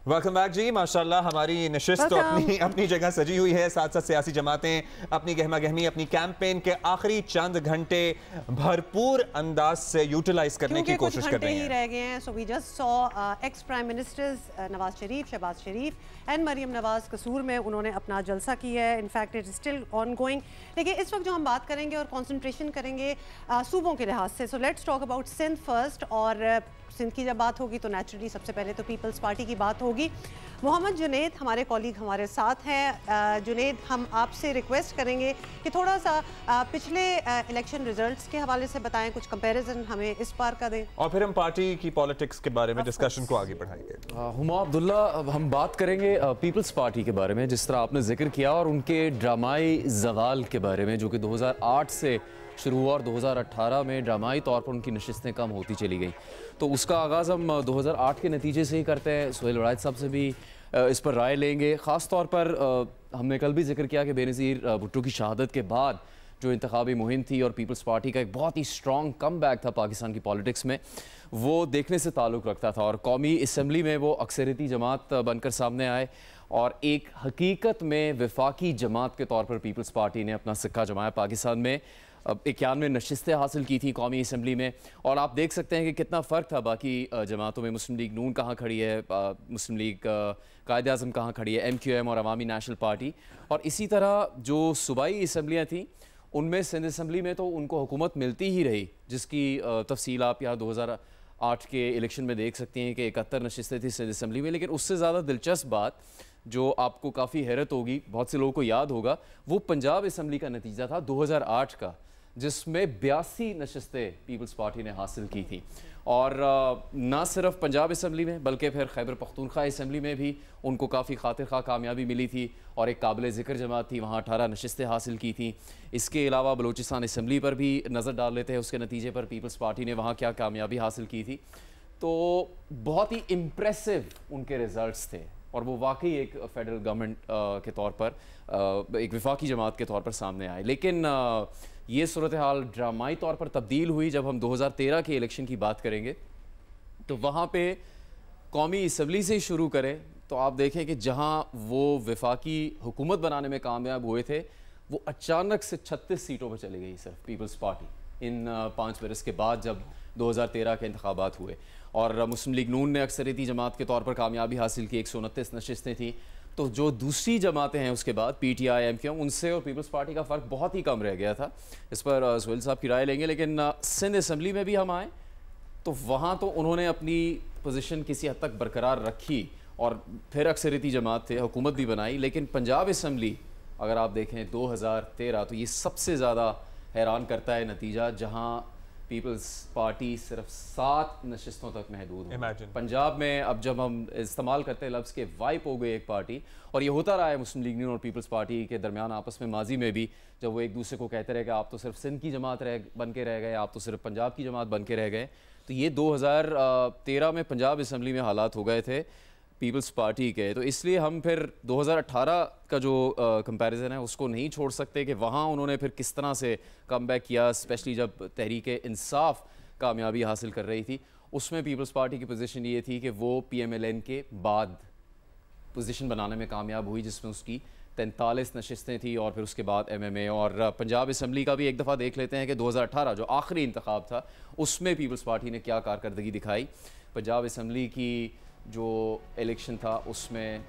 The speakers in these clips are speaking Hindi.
वेलकम बैक जी। माशाल्लाह हमारी नशिस्त तो अपनी जगह सजी हुई है। साथ साथ सियासी जमातें अपनी गहमा गहमी अपनी कैंपेन के आखिरी चंद घंटे भरपूर अंदाज से यूटिलाइज करने की कोशिश कर रही हैं। रह गए हैं। So we just saw ex prime ministers Nawaz Sharif, Shahbaz Sharif and Maryam Nawaz Kasur में उन्होंने अपना जलसा किया है। In fact it is still ongoing. लेकिन इस वक्त जो हम बात करेंगे और कॉन्सेंट्रेशन करेंगे सूबों के लिहाज से, so let's talk about Sindh first. और सिंध की जब बात होगी तो नेचुरली सबसे पहले तो पीपल्स पार्टी की बात होगी। मोहम्मद जुनैद हमारे कॉलीग हमारे साथ हैं। जुनैद, हम आपसे रिक्वेस्ट करेंगे कि थोड़ा सा पिछले इलेक्शन रिजल्ट्स के हवाले से बताएं, कुछ कंपैरिजन हमें इस बार का दें और फिर हम पार्टी की पॉलिटिक्स के बारे में डिस्कशन को आगे बढ़ाएंगे। हुमा अब्दुल्ला, हम बात करेंगे पीपल्स पार्टी के बारे में, जिस तरह आपने जिक्र किया, और उनके ड्रामाई ज़वाल के बारे में जो कि 2008 से शुरू हुआ और 2018 में ड्रामाई तौर पर उनकी नशिस्तें कम होती चली गई। तो उसका आगाज़ हम 2008 के नतीजे से ही करते हैं। सुहेल वड़ाइद साहब से भी इस पर राय लेंगे। ख़ास तौर पर हमने कल भी जिक्र किया कि बेनज़ीर भुट्टो की शहादत के बाद जो इंतखाबी मुहिम थी और पीपल्स पार्टी का एक बहुत ही स्ट्रॉन्ग कम बैक था पाकिस्तान की पॉलिटिक्स में, वो देखने से ताल्लुक़ रखता था। और कौमी असम्बली में वो अक्सरियती जमात बनकर सामने आए और एक हकीकत में वफाकी जमात के तौर पर पीपल्स पार्टी ने अपना सिक्का जमाया। पाकिस्तान में 91 नशिस्तें हासिल की थी कौमी असम्बली में, और आप देख सकते हैं कि कितना फ़र्क था बाकी जमातों में। मुस्लिम लीग नून कहाँ खड़ी है, मुस्लिम लीग कायद आज़म कहाँ खड़ी है, MQM और अवामी नेशनल पार्टी। और इसी तरह जो सूबाई असम्बलियाँ थीं उनमें सिंध असम्बली में तो उनको हुकूमत मिलती ही रही, जिसकी तफसील आप यहाँ 2008 के इलेक्शन में देख सकते हैं कि 71 नशिस्तें थी सिंध असम्बली में। लेकिन उससे ज़्यादा दिलचस्प बात जो आपको काफ़ी हैरत होगी, बहुत से लोगों को याद होगा, वो पंजाब असम्बली का नतीजा था 2008 का, जिसमें 82 नशिस्तें पीपल्स पार्टी ने हासिल की थी। और ना सिर्फ पंजाब असम्बली में बल्कि फिर खैबर पख्तूनख्वा असम्बली में भी उनको काफ़ी खातिर खा कामयाबी मिली थी और एक काबिल ज़िक्र जमात थी, वहाँ 18 नशिस्तें हासिल की थी। इसके अलावा बलूचिस्तान असम्बली पर भी नज़र डाल लेते हैं, उसके नतीजे पर पीपल्स पार्टी ने वहाँ क्या कामयाबी हासिल की थी। तो बहुत ही इम्प्रेसिव उनके रिज़ल्ट्स थे और वो वाकई एक फेडरल गवर्नमेंट के तौर पर एक वफाकी जमात के तौर पर सामने आए। लेकिन ये सूरत हाल ड्रामाई तौर पर तब्दील हुई जब हम 2013 के इलेक्शन की बात करेंगे। तो वहाँ पे कौमी असम्बली से शुरू करें तो आप देखें कि जहाँ वो वफाकी हुकूमत बनाने में कामयाब हुए थे, वो अचानक से 36 सीटों पर चली गई सिर्फ पीपल्स पार्टी इन 5 बरस के बाद जब 2013 के इंतखाबात हुए। और मुस्लिम लीग नून ने अक्सरियती जमात के तौर पर कामयाबी हासिल की, 129 नशिस्तें थी। तो जो दूसरी जमातें हैं उसके बाद PTI, MQM, उनसे और पीपल्स पार्टी का फ़र्क बहुत ही कम रह गया था। इस पर सुहेल साहब की राय लेंगे। लेकिन सिंध असम्बली में भी हम आए तो वहाँ तो उन्होंने अपनी पोजीशन किसी हद तक बरकरार रखी और फिर अक्सरियती जमात थे, हुकूमत भी बनाई। लेकिन पंजाब असम्बली अगर आप देखें 2013, तो ये सबसे ज़्यादा हैरान करता है नतीजा, जहाँ पीपल्स पार्टी सिर्फ 7 नशिस्तों तक महदूद हो। पंजाब में अब जब हम इस्तेमाल करते हैं लफ्ज़ के वाइप हो गई एक पार्टी, और ये होता रहा है मुस्लिम लीग नून और पीपल्स पार्टी के दरमियान आपस में माजी में भी, जब वो एक दूसरे को कहते रहे कि आप तो सिर्फ सिंध की जमात बन के रह गए, आप तो सिर्फ पंजाब की जमात बन के रह गए। तो ये 2013 में पंजाब असम्बली में हालात हो गए थे पीपल्स पार्टी के। तो इसलिए हम फिर 2018 का जो कंपैरिजन है उसको नहीं छोड़ सकते कि वहाँ उन्होंने फिर किस तरह से कम बैक किया, स्पेशली जब तहरीक इंसाफ कामयाबी हासिल कर रही थी। उसमें पीपल्स पार्टी की पोजीशन ये थी कि वो PMLN के बाद पोजीशन बनाने में कामयाब हुई, जिसमें उसकी 43 नशिस्तें थी और फिर उसके बाद MMA। और पंजाब असम्बली का भी एक दफ़ा देख लेते हैं कि 2018 जो आखिरी इंतखाब था उसमें पीपल्स पार्टी ने क्या कारकर्दगी दिखाई। पंजाब असम्बली की जो इलेक्शन था उसमें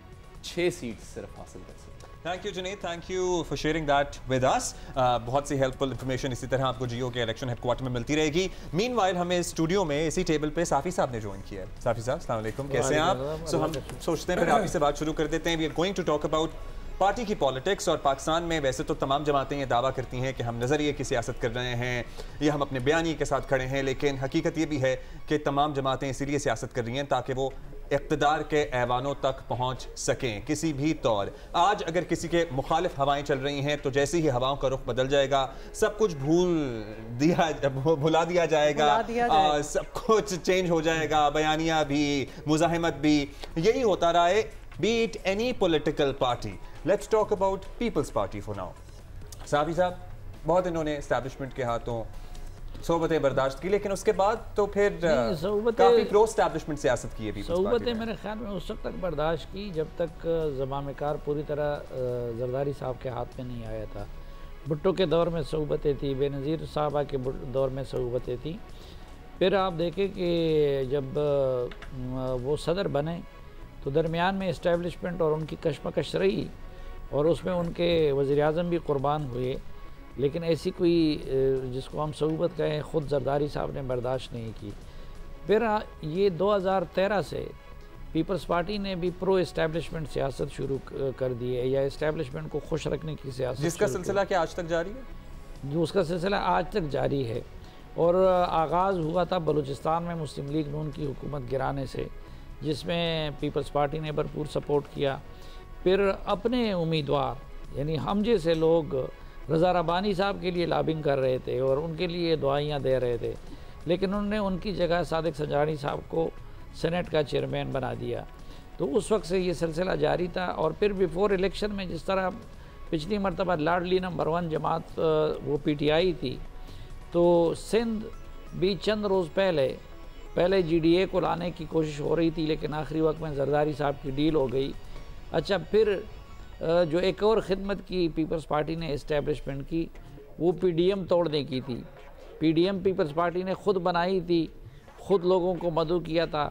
6 सीट सिर्फ हासिल कर सकते। Thank you Junaid, thank you for sharing that with us. बहुत सी हेल्पफुल इन्फॉर्मेशन इसी तरह आपको जियो के इलेक्शन हेडक्वार्टर में मिलती रहेगी। मीनवाइल हमें स्टूडियो में इसी टेबल पे साफ़ी साहब ने ज्वाइन किया है। साफ़ी साहब अस्सलाम वालेकुम, कैसे हैं आप? सो हम सोचते हैं फिर आप इससे बात शुरू कर देते हैं। We are going to talk about party की पॉलिटिक्स। और पाकिस्तान में वैसे तो तमाम जमातें ये दावा करती हैं कि हम नज़रिए की सियासत कर रहे हैं या हम अपने बयानी के साथ खड़े हैं, लेकिन हकीकत ये भी है कि तमाम जमातें इसीलिए सियासत कर रही हैं ताकि वो इक़्तिदार के ऐवानों तक पहुँच सकें किसी भी तौर। आज अगर किसी के मुखालिफ हवाएं चल रही हैं तो जैसे ही हवाओं का रुख बदल जाएगा सब कुछ भुला दिया जाएगा, सब कुछ चेंज हो जाएगा, बयानिया भी, मुज़ाहिमत भी, यही होता रहा है। Be it any political party. Let's talk about People's Party for now. साफ़ी साहब, बहुत इन्होंने एस्टैब्लिशमेंट के हाथों सोबतें बर्दाश्त की, लेकिन उसके बाद तो फिर काफी प्रो एस्टैब्लिशमेंट सियासत की है। सोबतें मेरे ख्याल में उस वक्त तक बर्दाश्त की जब तक ज़माम कार पूरी तरह जरदारी साहब के हाथ में नहीं आया था। भुट्टो के दौर में सोबतें थी, बेनज़ीर साहबा के दौर में सोबतें थी। फिर आप देखें कि जब वो सदर बने तो दरमियान में इस्टेब्लिशमेंट और उनकी कशमकश रही और उसमें उनके वज़ीर-ए-आज़म भी कुर्बान हुए, लेकिन ऐसी कोई जिसको हम सऊबत कहें ख़ुद जरदारी साहब ने बर्दाश्त नहीं की। फिर ये 2013 से पीपल्स पार्टी ने भी प्रो इस्टेब्लिशमेंट सियासत शुरू कर दी है, या इस्टेब्लिशमेंट को खुश रखने की सियासत, जिसका सिलसिला क्या आज तक जारी है? जो उसका सिलसिला आज तक जारी है। और आगाज़ हुआ था बलूचिस्तान में मुस्लिम लीग नून की हुकूमत गिराने से, जिसमें पीपल्स पार्टी ने भरपूर सपोर्ट किया। फिर अपने उम्मीदवार यानी हम जैसे लोग रज़ा रब्बानी साहब के लिए लॉबिंग कर रहे थे और उनके लिए दुआइयाँ दे रहे थे, लेकिन उन्होंने उनकी जगह सादिक संजानी साहब को सेनेट का चेयरमैन बना दिया। तो उस वक्त से ये सिलसिला जारी था। और फिर बिफोर इलेक्शन में जिस तरह पिछली मरतबा लाडली नंबर 1 जमात वो PTI थी, तो सिंध भी चंद रोज़ पहले GDA को लाने की कोशिश हो रही थी, लेकिन आखिरी वक्त में जरदारी साहब की डील हो गई। अच्छा, फिर जो एक और ख़िदमत की पीपल्स पार्टी ने इस्टेब्लिशमेंट की, वो PDM तोड़ने की थी। PDM पीपल्स पार्टी ने ख़ुद बनाई थी, ख़ुद लोगों को मदऊ किया था।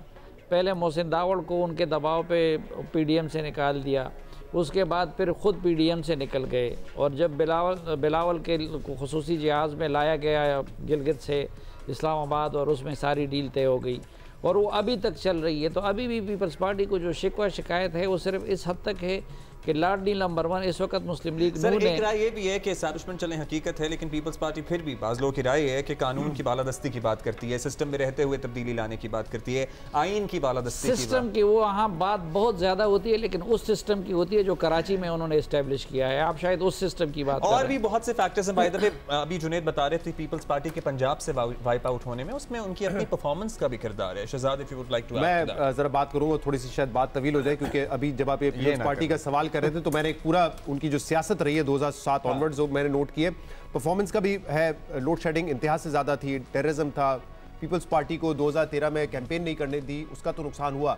पहले मोहसिन दावड़ को उनके दबाव पे PDM से निकाल दिया, उसके बाद फिर ख़ुद PDM से निकल गए। और जब बिलावल के खुसूसी जहाज़ में लाया गया गिलगित से इस्लामाबाद और उसमें सारी डील तय हो गई और वो अभी तक चल रही है। तो अभी भी पीपल्स पार्टी को जो शिकवा शिकायत है वो सिर्फ इस हद तक है कि लाडली नंबर 1 इस वक्त मुस्लिम लीग सर, एक राय ये भी है कि एस्टैब्लिशमेंट चलें हकीकत है, लेकिन पीपल्स पार्टी फिर भी बाज़ लोगों की राय है कि कानून की बालादस्ती की बात करती है, सिस्टम में रहते हुए तब्दीली लाने की बात करती है, आइन की बालादस्ती की सिस्टम की वो वहाँ बात बहुत ज़्यादा होती है, लेकिन उस सिस्टम की होती है जो कराची में उन्होंने इस्टेब्लिश किया है। आप शायद उस सिस्टम की बात और भी बहुत से फैक्टर्स हैं। बाय द वे, अभी जुनेद बता रहे थे पीपल्स पार्टी के पंजाब से वाइप आउट होने में उसमें उनकी अपनी परफॉर्मेंस का भी किरदार है। Shahzad, if you would like to मैं जरा बात करूंगा, थोड़ी सी शायद बात तवील हो जाए, क्योंकि अभी जब आप पीपल्स पार्टी का सवाल कर रहे थे तो मैंने एक पूरा उनकी जो सियासत रही है 2007 ऑनवर्ड्स वो मैंने नोट किए। परफॉर्मेंस का भी है, लोड शेडिंग इंतहा से ज़्यादा थी, टेररिज्म था, पीपल्स पार्टी को 2013 में कैंपेन नहीं करने दी, उसका तो नुकसान हुआ।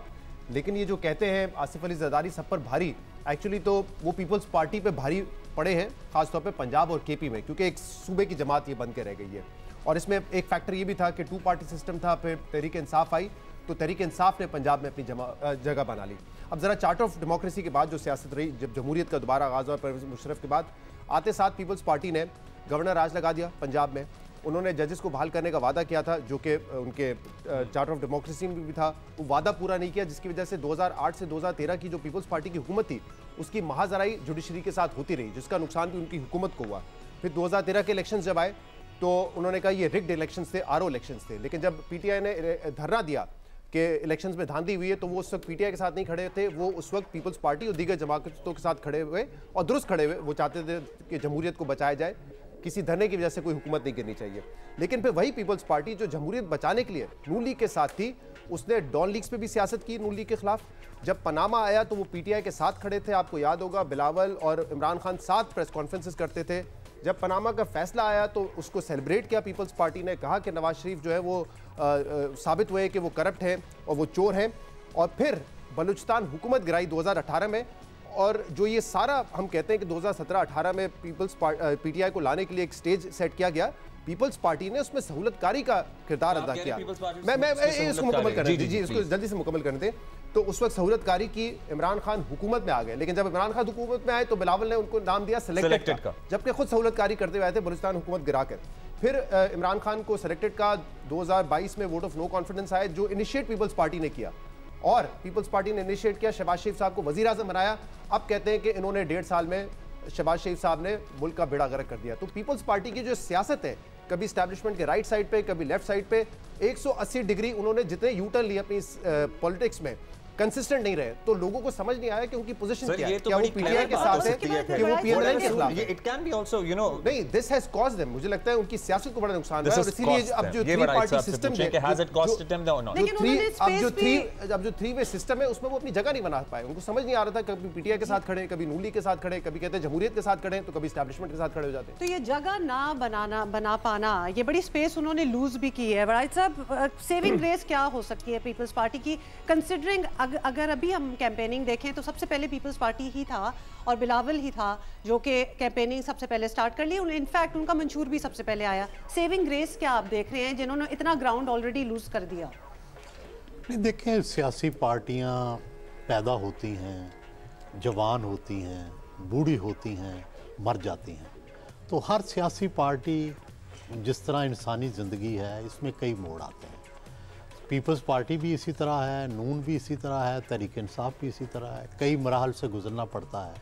लेकिन ये जो कहते हैं आसिफ अली जरदारी सब पर भारी, एक्चुअली तो वो पीपल्स पार्टी पे भारी पड़े हैं, खासतौर पे पंजाब और KP में, क्योंकि एक सूबे की जमात ये बन के रह गई है। और इसमें एक फैक्टर ये भी था कि 2 पार्टी सिस्टम था, फिर तहरीक इंसाफ आई, तो तहरीक इंसाफ ने पंजाब में अपनी जगह बना ली। अब जरा चार्टर ऑफ डेमोक्रेसी के बाद जो सियासत रही, जब जमहूरियत का दोबारा आगाज़ हुआ परवेज़ मुशर्रफ के बाद, आते साथ पीपल्स पार्टी ने गवर्नर राज लगा दिया पंजाब में। उन्होंने जजेस को बहाल करने का वादा किया था, जो कि उनके चार्टर ऑफ डेमोक्रेसी में भी था, वो वादा पूरा नहीं किया, जिसकी वजह से 2008 से 2013 की जो पीपल्स पार्टी की हुकूमत थी उसकी महाजराई जुडिशरी के साथ होती रही, जिसका नुकसान भी उनकी हुकूमत को हुआ। फिर 2013 के इलेक्शन जब आए तो उन्होंने कहा ये रिग्ड इलेक्शंस थे, RO इलेक्शंस थे। लेकिन जब PTI ने धरना दिया कि इलेक्शंस में धांधली हुई है, तो वो उस वक्त PTI के साथ नहीं खड़े थे, वो उस वक्त पीपल्स पार्टी और दीगर जमातों के साथ खड़े हुए और दुरुस्त खड़े हुए। वो चाहते थे कि जमहूरियत को बचाया जाए, किसी धरने की वजह से कोई हुकूमत नहीं गिरनी चाहिए। लेकिन फिर वही पीपल्स पार्टी जो जमहूरियत बचाने के लिए नून लीग के साथ थी, उसने डॉन लीग्स पे भी सियासत की नून लीग के खिलाफ। जब पनामा आया तो वो PTI के साथ खड़े थे, आपको याद होगा बिलावल और इमरान खान साथ प्रेस कॉन्फ्रेंसेस करते थे। जब पनामा का फैसला आया तो उसको सेलिब्रेट किया पीपल्स पार्टी ने, कहा कि नवाज शरीफ जो है वो साबित हुए कि वो करप्ट हैं और वो चोर हैं। और फिर बलूचिस्तान हुकूमत गिराई 2018 में, और जो ये सारा हम कहते हैं कि 2017-18 में PTI को लाने के लिए एक स्टेज सेट किया गया, पीपल्स पार्टी ने उसमें सहूलतकारी का किरदार अदा किया। मैं इसको मुकम्मल करने जी इसको जल्दी से मुकम्मल करने दें। तो उस वक्त सहूलतकारी की इमरान खान हुकूमत में आ गए, लेकिन जब इमरान खान हुकूमत में आए तो बिलावल ने उनको नाम दिया सिलेक्टेड का, जबकि खुद सहूलतकारी करते हुए आए थे बलूचिस्तान हुकूमत गिराकर। फिर इमरान खान को सिलेक्टेड का 2022 में वोट ऑफ नो कॉन्फिडेंस आए, जो इनिशिएट पीपल्स पार्टी ने किया, और पीपल्स पार्टी ने इनिशिएट किया, शहबाज शरीफ साहब को वजीर आज़म बनाया। अब कहते हैं कि इन्होंने 1.5 साल में शहबाज शरीफ साहब ने मुल्क का बेड़ा गर्क कर दिया। तो पीपल्स पार्टी की जो सियासत है, कभी एस्टैब्लिशमेंट के राइट साइड पे, कभी लेफ्ट साइड पे, 180 डिग्री उन्होंने जितने यू टर्न लिए अपनी पॉलिटिक्स में, कंसिस्टेंट नहीं रहे, तो लोगों को समझ नहीं आया कि उनकी पोजीशन क्या है, तो क्या वो पीटीआई के साथ है कि वो पीएमएल के खिलाफ है। It can be also you know नहीं, दिस हैज कॉज्ड देम, मुझे लगता है उनकी सियासत को बड़ा नुकसान हुआ है, और इसीलिए अब जो थ्री पार्टी सिस्टम है, हैज इट कॉस्टेड देम और नॉट, अब जो थ्री वे सिस्टम है उसमें वो अपनी जगह नहीं बना पाए। उनको समझ नहीं आ रहा था, कभी पीटीआई के साथ खड़े, कभी नूली के साथ खड़े, कभी कहते हैं जमहूरियत के साथ खड़े, तो कभी एस्टैब्लिशमेंट के साथ खड़े हो जाते हैं। तो ये जगह ना बना पाना, ये बड़ी स्पेस उन्होंने लूज भी की है। बड़ा साहब, सेविंग ग्रेस क्या हो सकती है पीपल्स पार्टी की, कंसिडरिंग अगर अभी हम कैंपेनिंग देखें तो सबसे पहले पीपल्स पार्टी ही था और बिलावल ही था जो कि कैंपेनिंग सबसे पहले स्टार्ट कर ली। इनफैक्ट उनका मंशूर भी सबसे पहले आया। सेविंग ग्रेस क्या आप देख रहे हैं जिन्होंने इतना ग्राउंड ऑलरेडी लूज कर दिया? नहीं, देखें, सियासी पार्टियां पैदा होती हैं, जवान होती हैं, बूढ़ी होती हैं, मर जाती हैं। तो हर सियासी पार्टी जिस तरह इंसानी ज़िंदगी है, इसमें कई मोड़ आते हैं। पीपल्स पार्टी भी इसी तरह है, नून भी इसी तरह है, तहरीक इंसाफ भी इसी तरह है। कई मराहल से गुजरना पड़ता है।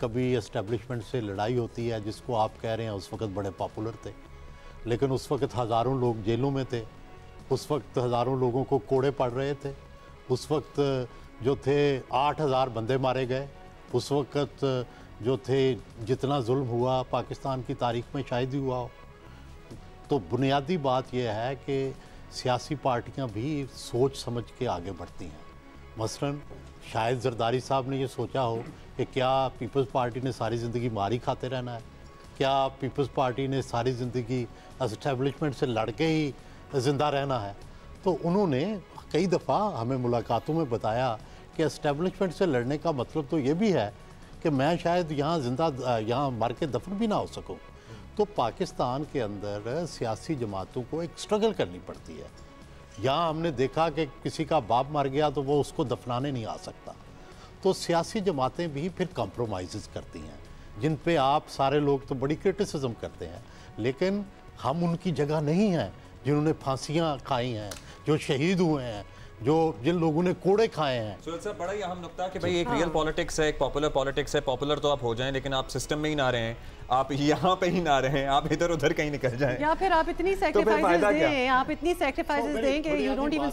कभी एस्टेब्लिशमेंट से लड़ाई होती है, जिसको आप कह रहे हैं उस वक्त बड़े पॉपुलर थे, लेकिन उस वक्त हज़ारों लोग जेलों में थे, उस वक्त हज़ारों लोगों को कोड़े पड़ रहे थे, उस वक्त जो थे 8000 बंदे मारे गए, उस वक्त जो थे जितना जुल्म हुआ पाकिस्तान की तारीख में शायद ही हुआ हो। तो बुनियादी बात यह है कि सियासी पार्टियां भी सोच समझ के आगे बढ़ती हैं। मसलन शायद जरदारी साहब ने ये सोचा हो कि क्या पीपल्स पार्टी ने सारी ज़िंदगी मारी खाते रहना है, क्या पीपल्स पार्टी ने सारी ज़िंदगी एस्टेब्लिशमेंट से लड़ के ही ज़िंदा रहना है। तो उन्होंने कई दफ़ा हमें मुलाकातों में बताया कि एस्टेब्लिशमेंट से लड़ने का मतलब तो ये भी है कि मैं शायद यहाँ मर के दफन भी ना हो सकूँ। तो पाकिस्तान के अंदर सियासी जमातों को एक स्ट्रगल करनी पड़ती है। यहाँ हमने देखा कि किसी का बाप मर गया तो वो उसको दफनाने नहीं आ सकता। तो सियासी जमातें भी फिर कॉम्प्रोमाइज़ करती हैं, जिन पे आप सारे लोग तो बड़ी क्रिटिसिज्म करते हैं, लेकिन हम उनकी जगह नहीं हैं जिन्होंने फांसियाँ खाई हैं, जो शहीद हुए हैं, जो जिन लोगों ने कोड़े खाए हैं। सुहेल साहब, बड़ा ही अहम नुकता कि भाई एक रियल पॉलिटिक्स है, एक पॉपुलर पॉलिटिक्स है। पॉपुलर तो आप हो जाएं, लेकिन आप सिस्टम में ही ना रहें, आप यहाँ पे ही ना रहें, आप इधर उधर कहीं निकल जाएं, या फिर आप इतनी सैक्रिफाइसेस दें, आप इतनी सैक्रिफाइसेस दें कि यू डोंट इवन।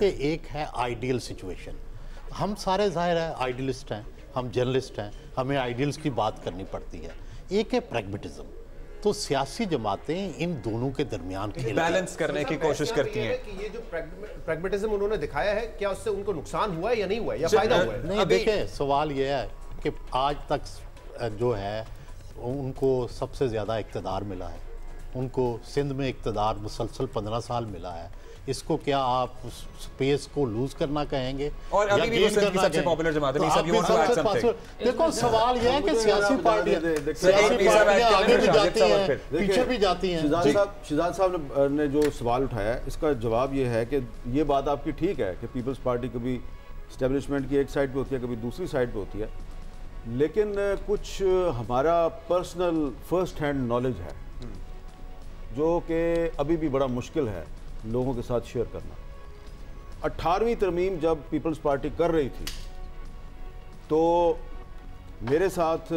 एक है आइडियल सिचुएशन। हम सारे जाहिर है आइडियलिस्ट हैं, हम जर्नलिस्ट हैं, हमें आइडियल्स की बात करनी पड़ती है। एक है प्रैग्मेटिज्म। तो सियासी जमातें इन दोनों के दरमियान बैलेंस करने की कोशिश करती हैं। कि ये जो प्रैग्मेटिज्म उन्होंने दिखाया है, क्या उससे उनको नुकसान हुआ है या नहीं हुआ है, या फायदा हुआ है? नहीं, देखिए, सवाल ये है कि आज तक जो है उनको सबसे ज़्यादा इक़्तिदार मिला है, उनको सिंध में इक़्तिदार मुसलसल 15 साल मिला है। इसको क्या आप स्पेस को लूज करना कहेंगे? और अभी भी सिंध की सबसे पॉपुलर जमात है। देखो, सवाल यह है कि सियासी पार्टियां आगे भी जाती हैं, पीछे भी जाती हैं। शिजाद साहब ने जो सवाल उठाया है, इसका जवाब ये है कि ये बात आपकी ठीक है कि पीपल्स पार्टी कभी इस्टेब्लिशमेंट की एक साइड पे होती है, कभी दूसरी साइड पे होती है, लेकिन कुछ हमारा पर्सनल फर्स्ट हैंड नॉलेज है जो कि अभी भी बड़ा मुश्किल है लोगों के साथ शेयर करना। 18वीं तरमीम जब पीपल्स पार्टी कर रही थी तो मेरे साथ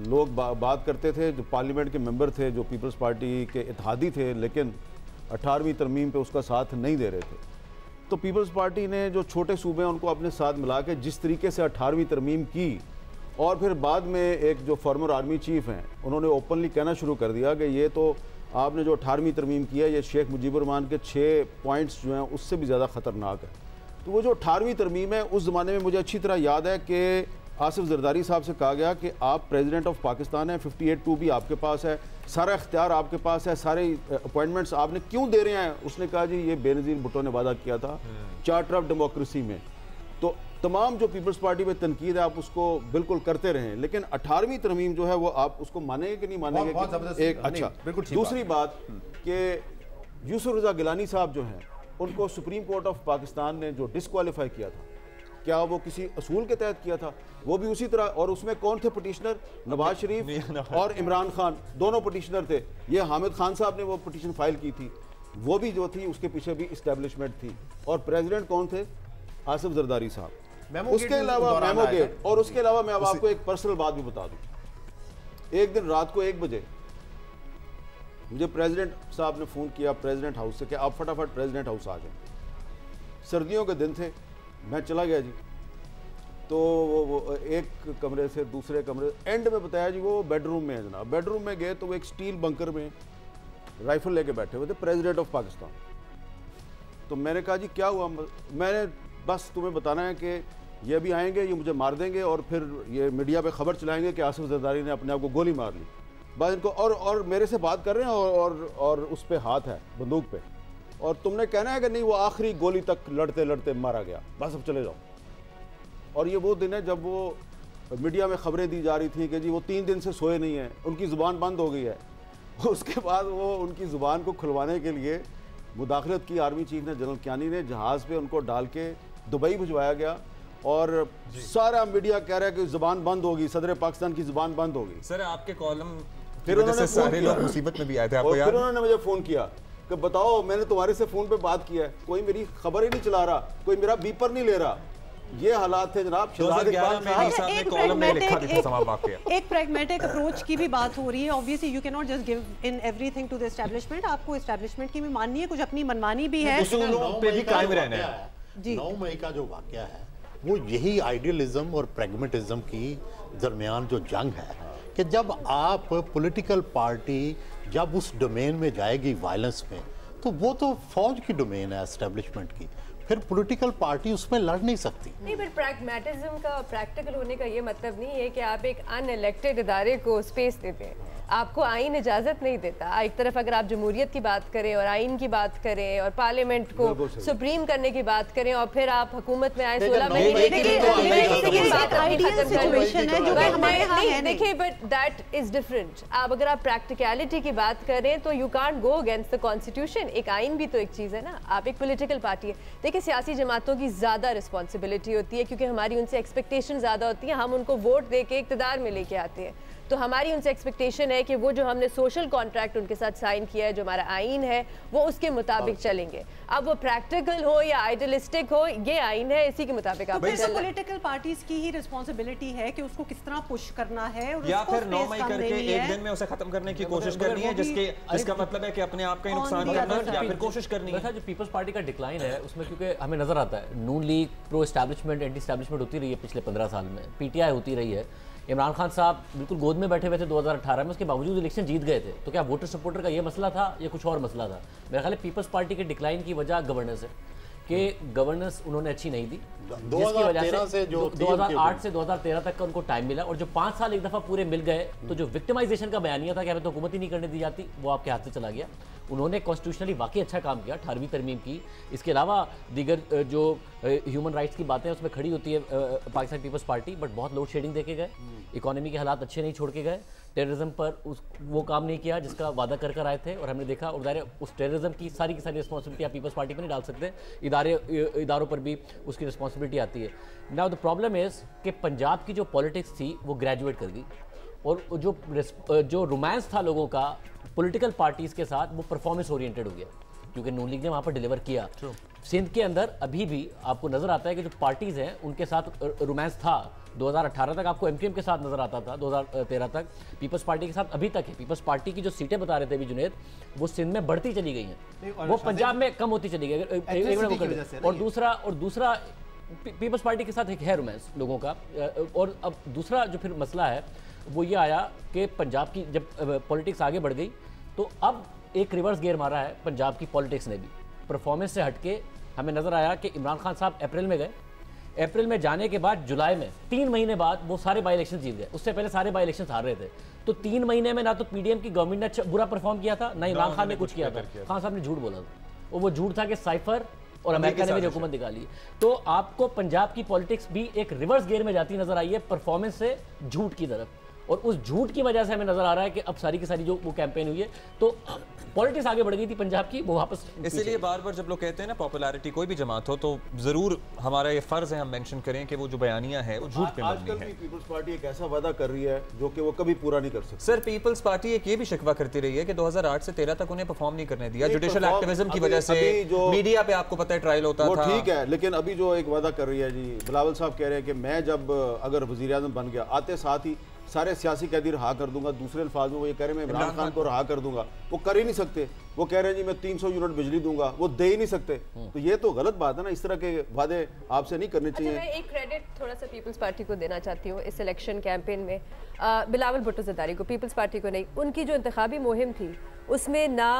लोग बात करते थे, जो पार्लियामेंट के मेंबर थे, जो पीपल्स पार्टी के इत्तेहादी थे, लेकिन 18वीं तरमीम पे उसका साथ नहीं दे रहे थे। तो पीपल्स पार्टी ने जो छोटे सूबे हैं उनको अपने साथ मिला के जिस तरीके से 18वीं तरमीम की, और फिर बाद में एक जो फॉर्मर आर्मी चीफ हैं उन्होंने ओपनली कहना शुरू कर दिया कि ये तो आपने जो 18वीं तरमीम किया, ये शेख मुजीबुर रहमान के 6 पॉइंट्स जो हैं उससे भी ज़्यादा ख़तरनाक है। तो वो जो 18वीं तरमीम है, उस ज़माने में मुझे अच्छी तरह याद है कि आसिफ जरदारी साहब से कहा गया कि आप प्रेसिडेंट ऑफ पाकिस्तान हैं, 58(2) भी आपके पास है, सारा इख्तियार आपके पास है, सारे अपॉइंटमेंट्स आपने क्यों दे रहे हैं? उसने कहा जी ये बेनज़ीर भुट्टो ने वादा किया था चार्टर ऑफ डेमोक्रेसी में। तो तमाम जो पीपल्स पार्टी में तनकीद है आप उसको बिल्कुल करते रहें, लेकिन 18वीं तरमीम जो है वो आप उसको मानेंगे कि नहीं मानेंगे? एक अच्छा, दूसरी बात कि यूसुफ रज़ा गिलानी साहब जो हैं उनको सुप्रीम कोर्ट ऑफ पाकिस्तान ने जो डिसक्वालीफाई किया था, क्या वो किसी असूल के तहत किया था? वो भी उसी तरह, और उसमें कौन थे पटिशनर? नवाज शरीफ और इमरान खान दोनों पटिशनर थे। ये हामिद खान साहब ने वो पटिशन फाइल की थी, वो भी जो थी उसके पीछे भी इस्टेब्लिशमेंट थी। और प्रेसिडेंट कौन थे? आसिफ जरदारी साहब। उसके अलावा मेमो गेट, और उसके अलावा मैं अब आपको एक पर्सनल बात भी बता दूं। एक दिन रात को 1 बजे मुझे प्रेसिडेंट साहब ने फ़ोन किया प्रेसिडेंट हाउस से कि आप फटाफट प्रेसिडेंट हाउस आ जाएं। सर्दियों के दिन थे, मैं चला गया जी, तो वो एक कमरे से दूसरे कमरे, एंड में बताया जी वो बेडरूम में है जनाब। बेडरूम में गए तो वो एक स्टील बंकर में राइफल लेके बैठे हुए थे, प्रेसिडेंट ऑफ पाकिस्तान। तो मैंने कहा जी क्या हुआ? मैंने बस तुम्हें बताना है कि ये अभी आएंगे, ये मुझे मार देंगे और फिर ये मीडिया पे खबर चलाएंगे कि आसिफ जरदारी ने अपने आप को गोली मार ली। बस इनको और मेरे से बात कर रहे हैं और उस पर हाथ है बंदूक पे, और तुमने कहना है कि नहीं वो आखिरी गोली तक लड़ते लड़ते मारा गया, बस अब चले जाओ। और ये वो दिन है जब वो मीडिया में खबरें दी जा रही थी कि जी वो 3 दिन से सोए नहीं हैं, उनकी ज़ुबान बंद हो गई है। उसके बाद वो उनकी ज़ुबान को खुलवाने के लिए मुदाखलत की आर्मी चीफ ने, जनरल कियानी ने, जहाज़ पे उनको डाल के दुबई भिजवाया गया और सारा मीडिया कह रहा है कि ज़ुबान बंद होगी, सदर पाकिस्तान की ज़ुबान बंद होगी। सर आपके कॉलम फिर उन्होंने सारे लोग मुसीबत में भी आए थे, आपको याद? फिर उन्होंने मुझे फ़ोन किया कि बताओ मैंने तुम्हारे से फ़ोन पे बात किया है, कोई मेरी खबर ही नहीं चला रहा, कोई मेरा बीपर नहीं ले रहा। ये हालात थे जनाब। एक प्रैग्मेटिक अप्रोच की भी बात हो रही है। Obviously you can not just give in everything to the establishment, आपको एस्टैब्लिशमेंट की भी माननी है, कुछ अपनी मनमानी भी है। 9 मई का जो वाकया है वो यही आइडियलिज्म और प्रैग्मेटिज्म की दरमियान जो जंग है कि जब आप पॉलिटिकल पार्टी जब उस डोमेन में जाएगी वायलेंस में, तो वो तो फौज की डोमेन है एस्टेब्लिशमेंट की, फिर पॉलिटिकल पार्टी उसमें लड़ नहीं सकती। नहीं, पर प्रैग्मेटिज्म का, प्रैक्टिकल होने का ये मतलब नहीं है कि आप एक अनइलेक्टेड इदारे को स्पेस देते हैं। आपको आइन इजाज़त नहीं देता। एक तरफ अगर आप जमहूरियत की बात करें और आइन की बात करें और पार्लियामेंट को सुप्रीम करने की बात करें और फिर आप हुकूमत में आए 16 महीने, देखिए बट दैट इज डिफरेंट। अब अगर आप प्रैक्टिकलिटी की बात करें तो you can't go against the constitution. एक आइन भी तो एक चीज़ है ना, आप एक पॉलिटिकल पार्टी है। देखिए सियासी जमातों की ज़्यादा रिस्पॉन्सिबिलिटी होती है क्योंकि हमारी उनसे एक्सपेक्टेशन ज़्यादा होती है, हम उनको वोट दे के इक़्तिदार में लेके आते हैं, तो हमारी उनसे एक्सपेक्टेशन है कि वो जो हमने सोशल कॉन्ट्रैक्ट उनके साथ साइन किया है, जो हमारा आइन है, वो उसके मुताबिक चलेंगे। अब वो प्रैक्टिकल हो या आइडियलिस्टिक हो, ये आइन है, इसी के मुताबिक आप पॉलिटिकल पार्टीज की ही रिस्पांसिबिलिटी है कि उसको किस तरह पुश करना है और या फिर 9 मई करके एक दिन में उसे खत्म करने की कोशिश करनी है, जिसका मतलब है कि अपने आप का ही नुकसान करना या फिर कोशिश करनी है। जो पीपल्स पार्टी का डिक्लाइन है उसमें, क्योंकि हमें नजर आता है Noon League pro establishment anti establishment होती रही है पिछले 15 साल में, पीटीआई होती रही है। इमरान खान साहब बिल्कुल गोद में बैठे हुए थे 2018 में, उसके बावजूद इलेक्शन जीत गए थे। तो क्या वोटर सपोर्टर का ये मसला था या कुछ और मसला था? मेरा ख्याल है पीपल्स पार्टी के डिक्लाइन की वजह गवर्नेंस है कि गवर्नेंस उन्होंने अच्छी नहीं दी, जिसकी वजह से 2008 से 2013 तक का उनको टाइम मिला और जो 5 साल एक दफ़ा पूरे मिल गए तो जो विक्टिमाइजेशन का बयानिया था कि हमें तो हुकूमत ही नहीं करने दी जाती, वो आपके हाथ से चला गया। उन्होंने कॉन्स्टिट्यूशनली वाकई अच्छा काम किया, 18वीं तरमीम की। इसके अलावा दीगर जो ह्यूमन राइट्स की बातें उसमें खड़ी होती है पाकिस्तान पीपल्स पार्टी, बट बहुत लोड शेडिंग देके गए, इकोनॉमी के हालात अच्छे नहीं छोड़ के गए, टेररिज्म पर वो काम नहीं किया जिसका वादा कर आए थे और हमने देखा। और दायरे उस टेररिज्म की सारी रिस्पॉन्सिबिलिटी आप पीपल्स पार्टी पर नहीं डाल सकते, इदारों पर भी उसकी रिस्पॉन्सिबिलिटी आती है। नाउ द प्रॉब्लम इज़ कि पंजाब की जो पॉलिटिक्स थी वो ग्रेजुएट कर गई और जो रोमांस था लोगों का पॉलिटिकल पार्टीज़ के साथ वो परफॉर्मेंस ओरिएंटेड हो गया, क्योंकि नून लीग ने वहाँ पर डिलीवर किया। सिंध के अंदर अभी भी आपको नज़र आता है कि जो पार्टीज़ हैं उनके साथ रोमांस था। 2018 तक आपको एमक्यूएम के साथ नज़र आता था, 2013 तक पीपल्स पार्टी के साथ अभी तक है। पीपल्स पार्टी की जो सीटें बता रहे थे अभी जुनेद, वो सिंध में बढ़ती चली गई हैं, वो पंजाब में कम होती चली गई। और दूसरा पीपल्स पार्टी के साथ एक है रोमांस लोगों का। और अब दूसरा जो फिर मसला है वो ये आया कि पंजाब की जब पॉलिटिक्स आगे बढ़ गई तो अब एक रिवर्स गियर मारा है पंजाब की पॉलिटिक्स ने भी। परफॉर्मेंस से हटके हमें नज़र आया कि इमरान खान साहब अप्रैल में गए, अप्रैल में जाने के बाद जुलाई में 3 महीने बाद वो सारे बाई इलेक्शन जीत गए। उससे पहले सारे बाई इलेक्शन हार रहे थे। तो 3 महीने में ना तो पीडीएम की गवर्नमेंट ने अच्छा बुरा परफॉर्म किया था, ना इमरान खान ने कुछ किया था। खान साहब ने झूठ बोला था और वो झूठ था कि साइफर और अमेरिका ने भी हुकूमत निकाली। तो आपको पंजाब की पॉलिटिक्स भी एक रिवर्स गियर में जाती नजर आई है, परफॉर्मेंस से झूठ की तरफ। और उस झूठ की वजह से हमें नजर आ रहा है कि अब सारी की सारी जो वो कैंपेन हुई है तो पॉलिटिक्स आगे बढ़ गई थी पंजाब की, वो वापस। इसीलिए बार बार जब लोग कहते हैं ना पॉपुलैरिटी कोई भी जमात हो तो जरूर हमारा ये फर्ज है हम मेंशन करें कि वो जो बयानियां है वो झूठ पे मबनी है। आजकल भी पीपल्स पार्टी एक ऐसा वादा कर रही है जो कि वो कभी पूरा नहीं कर सकती। सर पीपल्स पार्टी एक ये भी शिकवा करती रही है कि 2008 से 13 तक उन्हें परफॉर्म नहीं करने दिया, जुडिशियल एक्टिविज्म की वजह से। मीडिया पे आपको पता है ट्रायल होता था, ठीक है, लेकिन अभी जो एक वादा कर रही है जी, बिलावल साहब कह रहे हैं कि मैं जब अगर वजीर आज़म बन गया, आते साथ ही सारे सियासी कैदी रहा कर दूंगा, दूसरे अल्फाज में वो ये कह रहे हैं मैं इमरान खान को रहा कर दूंगा, वो कर ही नहीं सकते। वो कह रहे हैं जी मैं 300 यूनिट बिजली दूंगा, वो दे ही नहीं सकते। तो ये तो गलत बात है ना, इस तरह के वादे आपसे नहीं करने चाहिए। मैं एक क्रेडिट थोड़ा सा पीपल्स पार्टी को देना चाहती हूँ इस इलेक्शन कैंपेन में, बिलावल भुट्टो ज़रदारी को, पीपल्स पार्टी को नहीं। उनकी जो इंतखाबी मुहिम थी उसमें ना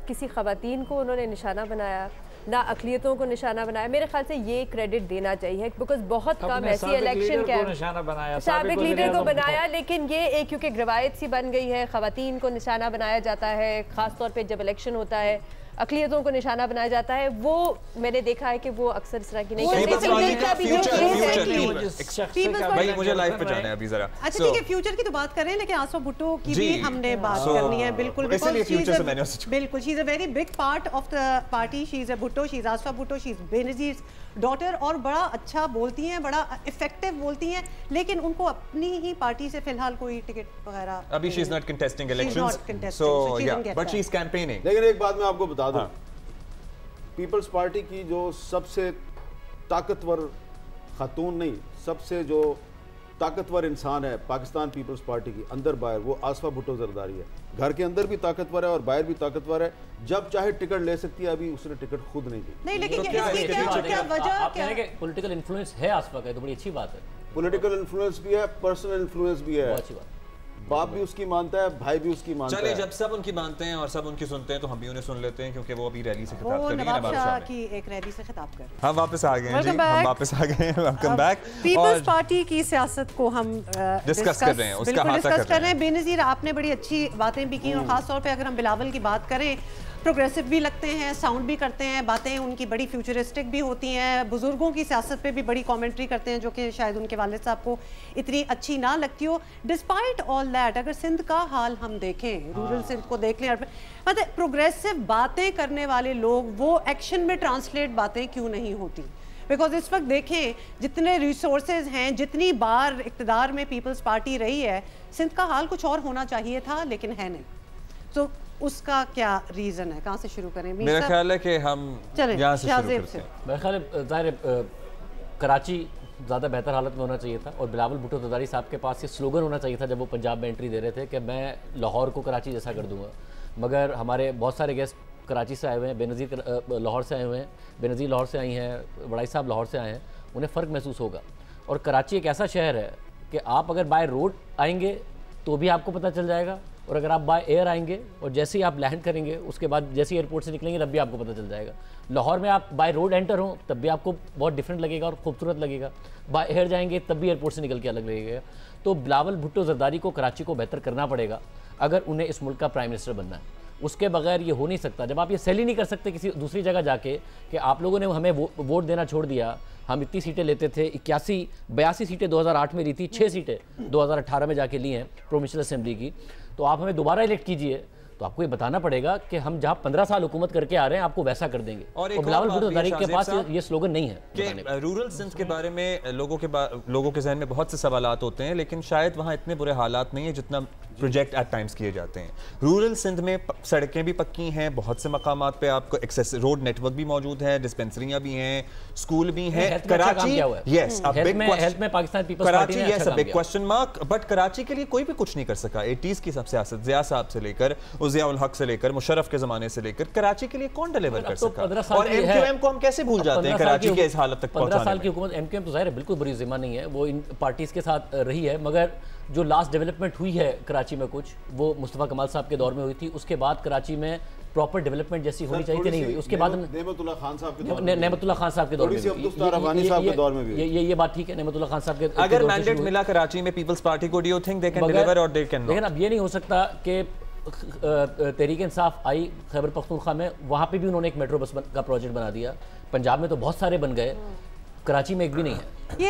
किसी ख़वातीन को उन्होंने निशाना बनाया, ना अक़लियतों को निशाना बनाया। मेरे ख्याल से ये क्रेडिट देना चाहिए, बिकॉज बहुत कम ऐसी इलेक्शन के साबिक लीडर को बनाया, लेकिन ये एक क्योंकि रवायत सी बन गई है, ख़वातीन को निशाना बनाया जाता है, ख़ास तौर पे जब इलेक्शन होता है अक़लियतों को निशाना बनाया जाता है। वो मैंने देखा है कि वो अक्सर इस तरह की नहीं करते। मुझे लाइफ पे जाना है अभी जरा। अच्छा ठीक है, फ्यूचर की तो बात करें, लेकिन आसफा भुट्टो की भी हमने बात करनी है। बिल्कुल, बिल्कुल, she is a very big part of the party. She is a Bhutto, she is Aseefa Bhutto, she is Benazir daughter, और बड़ा अच्छा बोलती हैं, बड़ा इफेक्टिव बोलती हैं, लेकिन उनको अपनी ही पार्टी से फिलहाल कोई टिकट वगैरह अभी she is not contesting elections, so yeah but she is campaigning. लेकिन एक बात मैं आपको बता दूं, पीपल्स पार्टी की जो सबसे ताकतवर खातून नहीं, सबसे जो ताकतवर इंसान है पाकिस्तान पीपल्स पार्टी की अंदर बाहर, वो आसफा भुट्टो ज़रदारी है। घर के अंदर भी ताकतवर है और बाहर भी ताकतवर है, जब चाहे टिकट ले सकती है। अभी उसने टिकट खुद नहीं दी। नहीं, लेकिन क्या वजह क्या है? पॉलिटिकल इन्फ्लुएंस है आसफा का, तो बड़ी अच्छी बात है। पॉलिटिकल इन्फ्लुएंस भी है, पर्सनल इन्फ्लुएंस भी है। अच्छी बात। बाप भी उसकी मानता है, भाई भी उसकी मानता है। चलिए, जब सब उनकी मानते हैं और सब उनकी सुनते हैं तो हम भी उन्हें सुन लेते हैं, क्योंकि वो अभी रैली से खिताब कर रही है। नवाब शाह की एक रैली से खिताब कर रहे हैं। हम वापस आ गए हैं जी, हम वापस आ गए हैं। Welcome back. पीपल्स पार्टी की सियासत को हम डिस्कस कर रहे हैं, उसका हाथा कर रहे हैं। बेनज़ीर, आपने बड़ी अच्छी बातें भी की, और खास तौर पे अगर हम बिलावल की बात करें, प्रोग्रेसिव भी लगते हैं, साउंड भी करते हैं, बातें उनकी बड़ी फ्यूचरिस्टिक भी होती हैं, बुजुर्गों की सियासत पे भी बड़ी कमेंट्री करते हैं, जो कि शायद उनके वालिद साहब को इतनी अच्छी ना लगती हो। डिस्पाइट ऑल दैट, अगर सिंध का हाल हम देखें, रूरल सिंध को देख लें, मतलब प्रोग्रेसिव बातें करने वाले लोग वो एक्शन में ट्रांसलेट बातें क्यों नहीं होती? बिकॉज इस वक्त देखें जितने रिसोर्सेज हैं, जितनी बार इक़्तिदार में पीपल्स पार्टी रही है, सिंध का हाल कुछ और होना चाहिए था, लेकिन है नहीं। तो उसका क्या रीज़न है? कहाँ से शुरू करें? मेरा ख्याल है कि हम यहाँ से शुरू करते हैं। मेरा ख्याल है ज़ाहिर कराची ज़्यादा बेहतर हालत में होना चाहिए था, और बिलावल भुट्टो ज़रदारी साहब के पास ये स्लोगन होना चाहिए था जब वो पंजाब में एंट्री दे रहे थे कि मैं लाहौर को कराची जैसा कर दूंगा। मगर हमारे बहुत सारे गेस्ट कराची से आए हुए हैं, बेनज़ीर लाहौर से आए हुए हैं, बेनज़ीर लाहौर से आई हैं, बड़ाई साहब लाहौर से आए हैं, उन्हें फ़र्क महसूस होगा। और कराची एक ऐसा शहर है कि आप अगर बाय रोड आएंगे तो भी आपको पता चल जाएगा, और अगर आप बाय एयर आएंगे और जैसे ही आप लैंड करेंगे उसके बाद जैसे ही एयरपोर्ट से निकलेंगे तब भी आपको पता चल जाएगा। लाहौर में आप बाय रोड एंटर हों तब भी आपको बहुत डिफरेंट लगेगा और खूबसूरत लगेगा, बाय एयर जाएंगे तब भी एयरपोर्ट से निकल के अलग लगेगा। तो बिलावल भुट्टो ज़रदारी को कराची को बेहतर करना पड़ेगा अगर उन्हें इस मुल्क का प्राइम मिनिस्टर बनना है। उसके बगैर ये हो नहीं सकता। जब आप ये सेल ही नहीं कर सकते किसी दूसरी जगह जाके कि आप लोगों ने हमें वोट देना छोड़ दिया, हम इतनी सीटें लेते थे, 82 सीटें 2008 में ली थी, 6 सीटें 2018 में जाके ली हैं प्रोविंशियल असेंबली की, तो आप हमें दोबारा इलेक्ट कीजिए। तो आपको ये बताना पड़ेगा कि हम जहाँ 15 साल हुकूमत करके आ रहे हैं आपको वैसा कर देंगे। और बिलावल भुट्टो ज़रदारी के पास ये स्लोगन नहीं है कि रूरल सिंध के बारे में लोगों के जहन में बहुत से सवालात होते हैं, लेकिन शायद वहाँ इतने बुरे हालात नहीं है जितना प्रोजेक्ट एट टाइम्स किए जाते हैं। रूरल सिंध में सड़कें भी पक्की हैं, बहुत से मकामात पे आपको एक्सेस रोड नेटवर्क भी मौजूद है, डिस्पेंसरियां भी हैं, स्कूल भी हैं। Karachi yes a big health में पाकिस्तान पीपल्स पार्टी ने अच्छा big question mark, but Karachi के लिए कोई भी कुछ नहीं कर सका। 80s की सब सियासत, ज़िया साहब से लेकर ज़िया उल हक से लेकर मुशर्रफ के जमाने से लेकर कराची के लिए कौन डिलीवर कर सका? और एमक्यूएम को हम कैसे भूल जाते हैं कराची के इस हालत तक पहुंचाने में? 15 साल की हुकूमत एमक्यूएम तो ज़ाहिर है बिल्कुल बुरी जिम्मा नहीं है, वो इन पार्टीज के साथ रही है, मगर जो लास्ट डेवलपमेंट हुई है कराची में कुछ वो मुस्तफ़ा कमाल साहब के दौर में हुई थी। उसके बाद कराची में प्रॉपर डेवलपमेंट जैसी होनी चाहिए थी, नहीं हुई। उसके बाद नेमतुल्लाह खान साहब के दौर में ये बात ठीक है। नेमतुल्लाह खान साहब के अगर मैंडेट मिला कराची में पीपल्स पार्टी को, do you think they can deliver और दे कैन नॉट? लेकिन अब ये नहीं हो सकता कि तहरीक इंसाफ आई खैबर पख्तूनख्वा में, वहाँ पे भी उन्होंने एक मेट्रो बस का प्रोजेक्ट बना दिया। पंजाब में तो बहुत सारे बन गए, कराची में एक भी नहीं है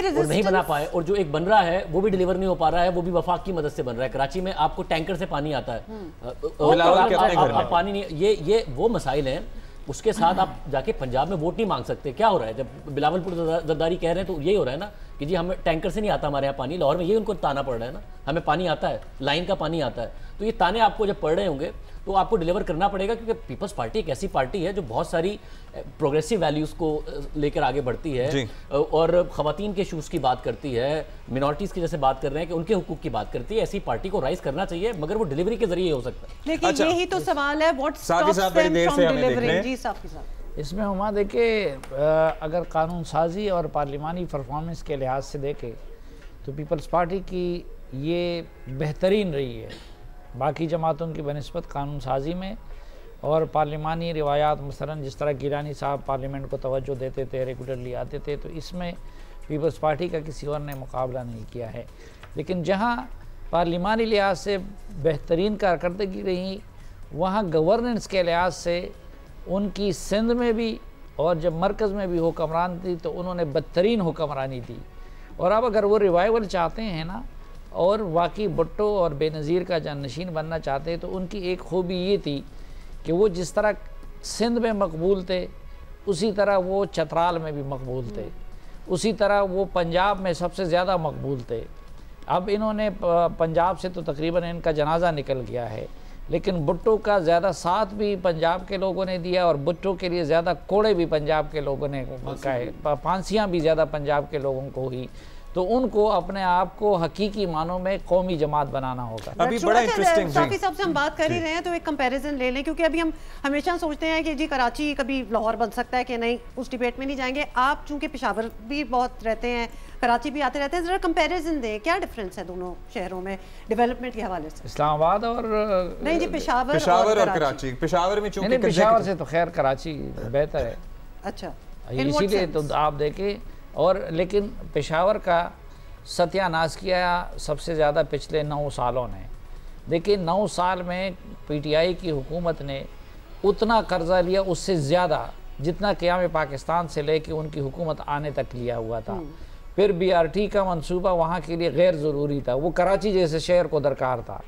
और नहीं बना पाए। और जो एक बन रहा है वो भी डिलीवर नहीं हो पा रहा है, वो भी वफाक की मदद से बन रहा है। कराची में आपको टैंकर से पानी आता है, आप पानी नहीं, ये वो मसाइल हैं। उसके साथ आप जाके पंजाब में वोट नहीं मांग सकते। क्या हो रहा है जब बिलावल भुट्टो ज़रदारी कह रहे हैं तो यही हो रहा है ना कि जी हमें टैंकर से नहीं आता हमारे यहाँ पानी। लाहौर में ये उनको ताना पड़ रहा है ना, हमें पानी आता है, लाइन का पानी आता है। तो ये ताने आपको जब पड़ रहे होंगे तो आपको डिलीवर करना पड़ेगा, क्योंकि पीपल्स पार्टी एक ऐसी पार्टी है जो बहुत सारी प्रोग्रेसिव वैल्यूज़ को लेकर आगे बढ़ती है और ख़वातीन के इशूज़ की बात करती है, मिनॉरिटीज़ की जैसे बात कर रहे हैं कि उनके हुकूक की बात करती है। ऐसी पार्टी को राइज करना चाहिए, मगर वो डिलीवरी के जरिए हो सकता है। लेकिन यही तो सवाल है, what stops them from delivering. जी साफी साहब, इसमें हुमा देखिए, अगर कानून साजी और पार्लिमानी परफॉर्मेंस के लिहाज से देखें तो पीपल्स पार्टी की ये बेहतरीन रही है बाकी जमातों की बनिस्बत कानून साजी में और पार्लिमानी रिवायात, मसलन जिस तरह गिलानी साहब पार्लियामेंट को तवज्जो देते थे, रेगुलरली आते थे, तो इसमें पीपल्स पार्टी का किसी और ने मुकाबला नहीं किया है। लेकिन जहाँ पार्लिमानी लिहाज से बेहतरीन कारकर्दगी रही, वहाँ गवर्नेंस के लिहाज से उनकी सिंध में भी और जब मरकज़ में भी हुक्मरान थी तो उन्होंने बदतरीन हुक्मरानी दी। और अब अगर वो रिवाइवल चाहते हैं ना और वाकई भुट्टो और बेनज़ीर का जानशीन बनना चाहते हैं, तो उनकी एक खूबी ये थी कि वो जिस तरह सिंध में मकबूल थे उसी तरह वो चतराल में भी मकबूल थे, उसी तरह वो पंजाब में सबसे ज़्यादा मकबूल थे। अब इन्होंने पंजाब से तो तकरीबन इनका जनाजा निकल गया है, लेकिन भुट्टो का ज़्यादा साथ भी पंजाब के लोगों ने दिया और भुट्टो के लिए ज़्यादा कोड़े भी पंजाब के लोगों ने कहे, फांसियाँ भी ज़्यादा पंजाब के लोगों को हुई। तो उनको अपने आप को हकीकी मानों में कौमी जमात बनाना होगा। अभी बड़ा इंटरेस्टिंग साफी साहब से हम बात कर ही रहे हैं तो एक कंपैरिजन ले लें, क्योंकि अभी हम हमेशा सोचते हैं कि जी कराची कभी लाहौर बन सकता है कि नहीं, उस डिबेट में नहीं जाएंगे। आप चूंकि पेशावर भी बहुत रहते हैं, कराची भी आते रहते हैं, जरा कंपैरिजन दें, क्या डिफरेंस है दोनों शहरों में डेवलपमेंट के हवाले से? इस्लामाबाद और नहीं जी, पेशावर और कराची। पेशावर में चूंकि पेशावर से तो खैर कराची बेहतर है। अच्छा, इसीलिए तो आप देखें। और लेकिन पेशावर का सत्यानाश किया सबसे ज़्यादा पिछले 9 सालों ने। देखिए 9 साल में पीटीआई की हुकूमत ने उतना कर्जा लिया, उससे ज़्यादा जितना क़याम पाकिस्तान से लेके उनकी हुकूमत आने तक लिया हुआ था। फिर बीआरटी का मंसूबा वहाँ के लिए गैर ज़रूरी था, वो कराची जैसे शहर को दरकार था,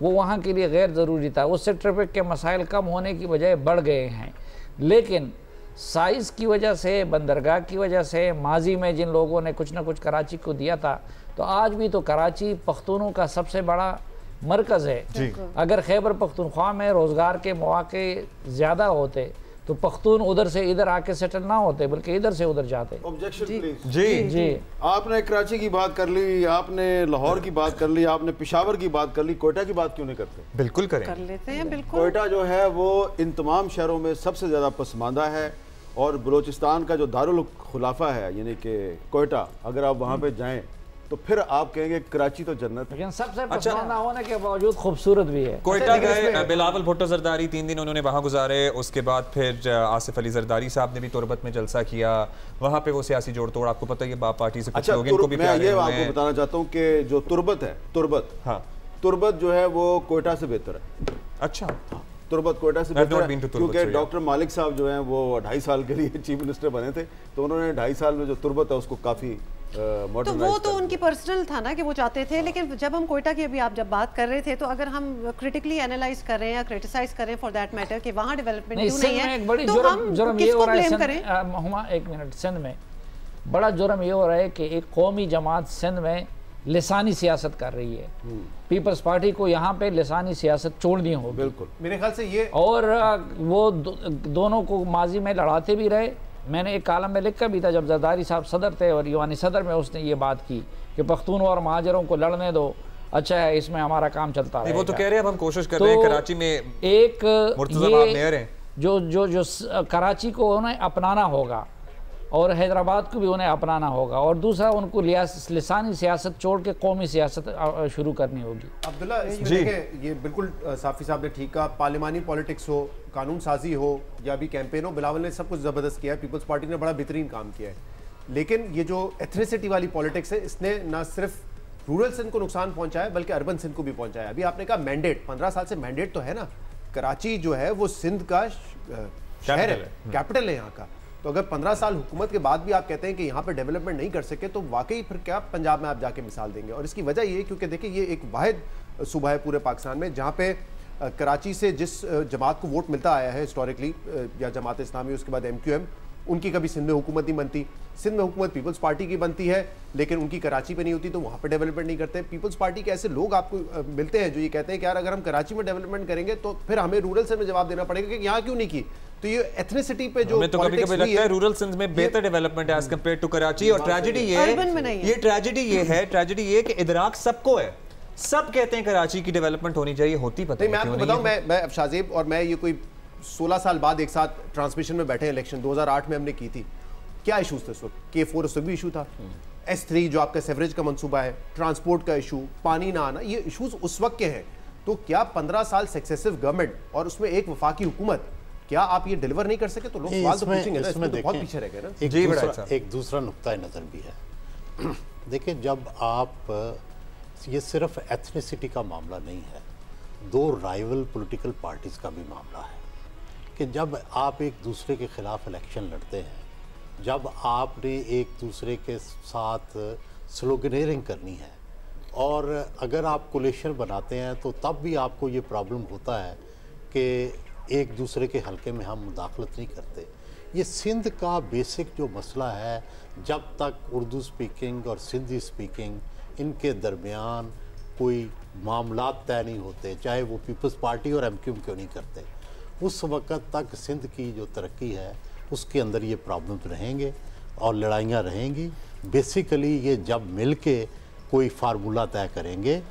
वो वहाँ के लिए गैर ज़रूरी था। उससे ट्रैफिक के मसाइल कम होने की बजाय बढ़ गए हैं। लेकिन साइज़ की वजह से, बंदरगाह की वजह से, माजी में जिन लोगों ने कुछ ना कुछ कराची को दिया था, तो आज भी तो कराची पख्तूनों का सबसे बड़ा मरकज़ है। अगर खैबर पख्तूनख्वा में रोज़गार के मौके ज़्यादा होते तो पख्तून उधर से इधर आके सेटल ना होते, बल्कि इधर से उधर जाते। Objection please. जी, आपने कराची की बात कर ली, आपने लाहौर की बात कर ली, आपने पेशावर की बात कर ली, कोयटा की बात क्यों नहीं करते? बिल्कुल करें, कर लेते हैं। बिल्कुल, कोयटा जो है वो इन तमाम शहरों में सबसे ज़्यादा पसमानदा है और बलूचिस्तान का जो दारुल खुलाफा है, यानी कि कोयटा, अगर आप वहाँ पे जाएं तो फिर आप कहेंगे कराची तो जन्नत। लेकिन सबसे पसंदीदा होने के बावजूद खूबसूरत भी है। कोयटा गए, बिलावल भुट्टो जरदारी 3 दिन उन्होंने वहाँ गुजारे। उसके बाद फिर आसिफ अली जरदारी साहब ने भी तुरबत में जलसा किया। वहाँ पे वो सियासी जोड़ तोड़, आपको पता है बाप पार्टी से कुछ लोग इनको भी प्यारे मैं ये आपको बताना चाहता हूँ कि जो तुरबत है, तुरबत जो है वो कोयटा से बेहतर है। अच्छा, तुरबत कोयटा से बेहतर है क्योंकि डॉक्टर मालिक साहब जो हैं वो 2.5 साल के लिए चीफ मिनिस्टर बने थे, तो उन्होंने 2.5 साल में जो तुरबत है उसको काफ़ी तो वो तो उनकी पर्सनल था ना कि वो चाहते थे। लेकिन जब हम कोयटा की अभी आप जब बात कर रहे थे, तो अगर हम क्रिटिकली एनालाइज कर रहे हैं या क्रिटिसाइज करें फॉर दैट मैटर कि वहाँ डेवलपमेंट क्यों नहीं है, तो हम किसको ब्लेम करें? हुमा एक मिनट, सिंध में बड़ा जुर्म ये हो रहा है कि एक कौमी जमात सिंध में लिसानी सियासत कर रही है। पीपल्स पार्टी को यहाँ पे लिसानी सियासत छोड़नी होगी। बिल्कुल, मेरे ख्याल से ये, और वो दोनों को माजी में लड़ाते भी रहे। मैंने एक कालम में लिखा भी था जब जरदारी साहब सदर थे और यूआनी सदर में उसने ये बात की कि पख्तून और महाजरों को लड़ने दो, अच्छा है, इसमें हमारा काम चलता है। वो तो कह रहे हैं, अब हम कोशिश कर रहे हैं कराची में एक ये जो कराची को उन्हें अपनाना होगा और हैदराबाद को भी उन्हें अपनाना होगा, और दूसरा उनको लिसानी सियासत छोड़ के कौमी सियासत शुरू करनी होगी। अब्दुल्ला, इसमें देखें, ये बिल्कुल साफी साहब ने ठीक कहा, पार्लिमानी पॉलिटिक्स हो, कानून साजी हो या भी कैंपेन हो, बिलावल ने सब कुछ ज़बरदस्त किया है, पीपल्स पार्टी ने बड़ा बेहतरीन काम किया है। लेकिन ये जो एथनिसिटी वाली पॉलिटिक्स है, इसने ना सिर्फ रूरल सिंध को नुकसान पहुंचाया है बल्कि अर्बन सिंध को भी पहुंचाया। अभी आपने कहा मैंडेट, 15 साल से मैंडेट तो है ना, कराची जो है वो सिंध का शहर है, कैपिटल है यहाँ का। तो अगर 15 साल हुकूमत के बाद भी आप कहते हैं कि यहाँ पे डेवलपमेंट नहीं कर सके, तो वाकई फिर क्या पंजाब में आप जाके मिसाल देंगे? और इसकी वजह ये क्योंकि देखिए ये एक वाहिद सूबा है पूरे पाकिस्तान में जहाँ पे कराची से जिस जमात को वोट मिलता आया है हिस्टोरिकली, या जमात इस्लामी, उसके बाद MQM, उनकी कभी सिंध में हुकूमत नहीं बनती। सिंध में हुकूमत पीपल्स पार्टी की बनती है लेकिन उनकी कराची पे नहीं होती, तो वहाँ पे डेवलपमेंट नहीं करते। पीपल्स पार्टी के ऐसे लोग आपको मिलते हैं जो ये कहते हैं कि यार अगर हम कराची में डेवलपमेंट करेंगे तो फिर हमें रूरल सिंध में जवाब देना पड़ेगा कि यहाँ क्यों नहीं की। तो ये एथनिसिटी पे जो तो कभी-कभी लगता है रूरल सिंध में बेहतर डेवलपमेंट है एज कंपेयर टू कराची। और ट्रेजेडी ये कि इदराक सबको है, सब कहते हैं कराची की डेवलपमेंट होनी चाहिए, होती पता नहीं। मैं आपको बताऊं, मैं शाहजेब और मैं ये कोई 16 साल बाद एक साथ ट्रांसमिशन में बैठे, इलेक्शन 2008 में हमने की थी। क्या इशूज थे उस वक्त? K4 उस वक्त भी इशू था, S3 जो आपका सेवरेज का मंसूबा है, ट्रांसपोर्ट का इशू, पानी ना आना, ये इशूज उस वक्त के हैं। तो क्या 15 साल सक्सेसिव गवर्नमेंट और उसमें एक वफाकी हुकूमत, क्या आप ये डिलीवर नहीं कर सके? तो लोग सवाल तो पूछेंगे ना, इसमें तो बहुत पीछे रह गए ना। एक दूसरा नुक्ता नज़र भी है। देखिए, जब आप, ये सिर्फ एथनिसिटी का मामला नहीं है, दो राइवल पॉलिटिकल पार्टीज़ का भी मामला है कि जब आप एक दूसरे के खिलाफ इलेक्शन लड़ते हैं, जब आपने एक दूसरे के साथ स्लोगनेरिंग करनी है और अगर आप कोलिशन बनाते हैं तो तब भी आपको ये प्रॉब्लम होता है कि एक दूसरे के हलके में हम मुदाखलत नहीं करते। ये सिंध का बेसिक जो मसला है, जब तक उर्दू स्पीकिंग और सिंधी स्पीकिंग इनके दरमियान कोई मामलात तय नहीं होते, चाहे वो पीपल्स पार्टी और MQM क्यों नहीं करते, उस वक़्त तक सिंध की जो तरक्की है उसके अंदर ये प्रॉब्लम्स रहेंगे और लड़ाइयाँ रहेंगी। बेसिकली ये जब मिल के कोई फार्मूला तय करेंगे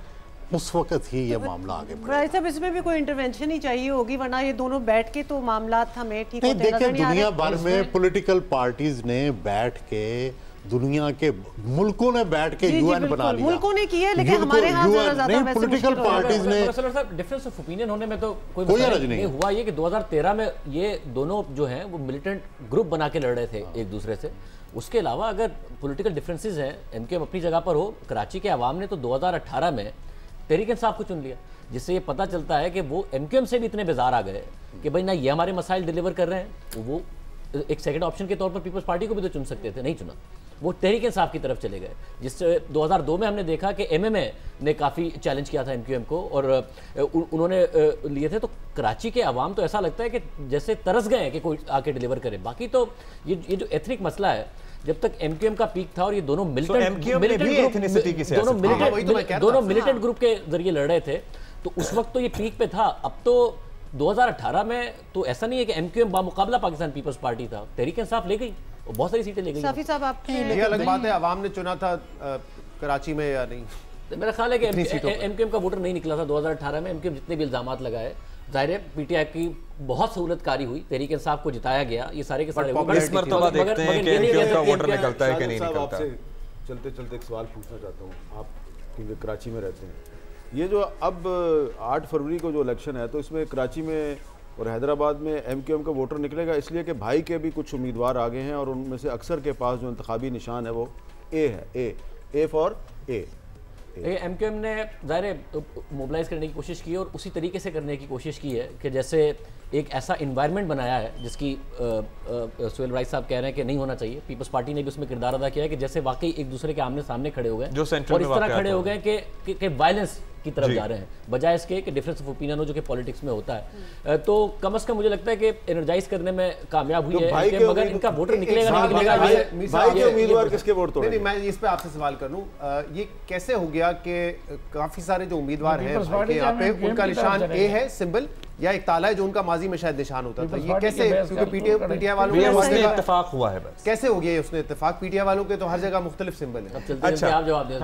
उस वक्त ही ये मामला आगे बढ़ेगा। साहब, इसमें भी कोई इंटरवेंशन ही चाहिए होगी, वरना ये दोनों बैठ के तो मामला हमें ठीक नहीं। देखिए, दुनिया भर में पॉलिटिकल पार्टीज ने बैठ के, दुनिया के मुल्कों ने बैठ के UN बना लिया, मुल्कों ने किया, लेकिन हमारे यहाँ ज्यादा वैसे पॉलिटिकल पार्टीज ने डिफरेंस ऑफ ओपिनियन होने में तो कोई हर्ज नहीं हुआ। ये कि 2013 में ये दोनों जो हैं वो मिलिटेंट ग्रुप बना के लड़ रहे थे एक दूसरे से। उसके अलावा अगर पॉलिटिकल डिफरेंसेस हैं, MQM अपनी जगह पर हो, कराची के अवाम ने तो 2018 में तहरीक इंसाफ को चुन लिया, जिससे ये पता चलता है कि वो MQM से भी इतने बेजार आ गए कि भाई ना ये हमारे मसाइल डिलीवर कर रहे हैं, तो वो एक सेकंड ऑप्शन के तौर पर पीपल्स पार्टी को भी तो चुन सकते थे, नहीं चुना, वो तहरीक इंसाफ की तरफ चले गए। जिससे 2002 में हमने देखा कि MMA ने काफ़ी चैलेंज किया था MQM को और उन्होंने लिए थे। तो कराची के अवाम तो ऐसा लगता है कि जैसे तरस गए हैं कि कोई आके डिलीवर करे। बाकी तो ये जो एथनिक मसला है, जब तक MQM का पीक था और ये दोनों मिलिटेंट ग्रुप के जरिए लड़ रहे थे, तो उस वक्त तो ये पीक पे था। अब तो 2018 में तो ऐसा नहीं है कि MQM बामुकाबला पाकिस्तान पीपल्स पार्टी था, तहरीक इंसाफ ले गई और बहुत सारी सीटें ले गई। साफी साहब, आपके ये अलग बात है अवाम ने चुना था कराची में या नहीं, मेरा ख्याल है कि MQM का वोटर नहीं निकला था 2018 में। MQM जितने भी इल्जामात लगाए, जाहिर है PTI की बहुत सहूलतकारी हुई, तहरीक इंसाफ को जिताया गया, ये सारे के सारे इस मर्तबा देखते हैं कि MQM का वोटर निकलता है कि नहीं निकलता। चलते चलते एक सवाल पूछना चाहता हूँ, आप क्योंकि कराची में रहते हैं, ये जो अब 8 फरवरी को जो इलेक्शन है, तो इसमें कराची में और हैदराबाद में MQM का वोटर निकलेगा, इसलिए कि भाई के भी कुछ उम्मीदवार आ गए हैं और उनमें से अक्सर के पास जो इंतखाबी निशान है वो A है, A फॉर A। MQM ने ज़ाहिर मोबिलाइज करने की कोशिश की और उसी तरीके से करने की कोशिश की है कि जैसे एक ऐसा इन्वायरमेंट बनाया है जिसकी सुहेल राइस साहब कह रहे हैं कि नहीं होना चाहिए। पीपल्स पार्टी ने भी उसमें किरदार अदा किया है कि जैसे वाकई एक दूसरे के आमने सामने खड़े हो गए और इस तरह खड़े हो गए कि वायलेंस की तरफ जा रहे हैं, बजाय इसके कि डिफरेंस ऑफ ओपिनियन हो जो कि पॉलिटिक्स में होता है। तो कम अज़ कम मुझे लगता है कि एनर्जाइज करने में कामयाब हुई है, मगर इनका वोटर निकलेगा नहीं निकलेगा, भाई के उम्मीदवार किसके वोट तोड़े? नहीं, मैं इस पे आपसे सवाल करूं, ये कैसे हो गया कि काफी सारे जो उम्मीदवार हैं यहाँ पे उनका निशान A है, सिंबल या एक ताला है जो उनका माजी में शायद निशान होता था, ये कैसे? क्योंकि PTI वालों में इत्तेफाक हुआ है, बस कैसे हो गया ये उसने इत्तेफाक? PTI वालों के तो हर जगह मुख्तलिफ सिंबल है। अच्छा, आप जवाब दें।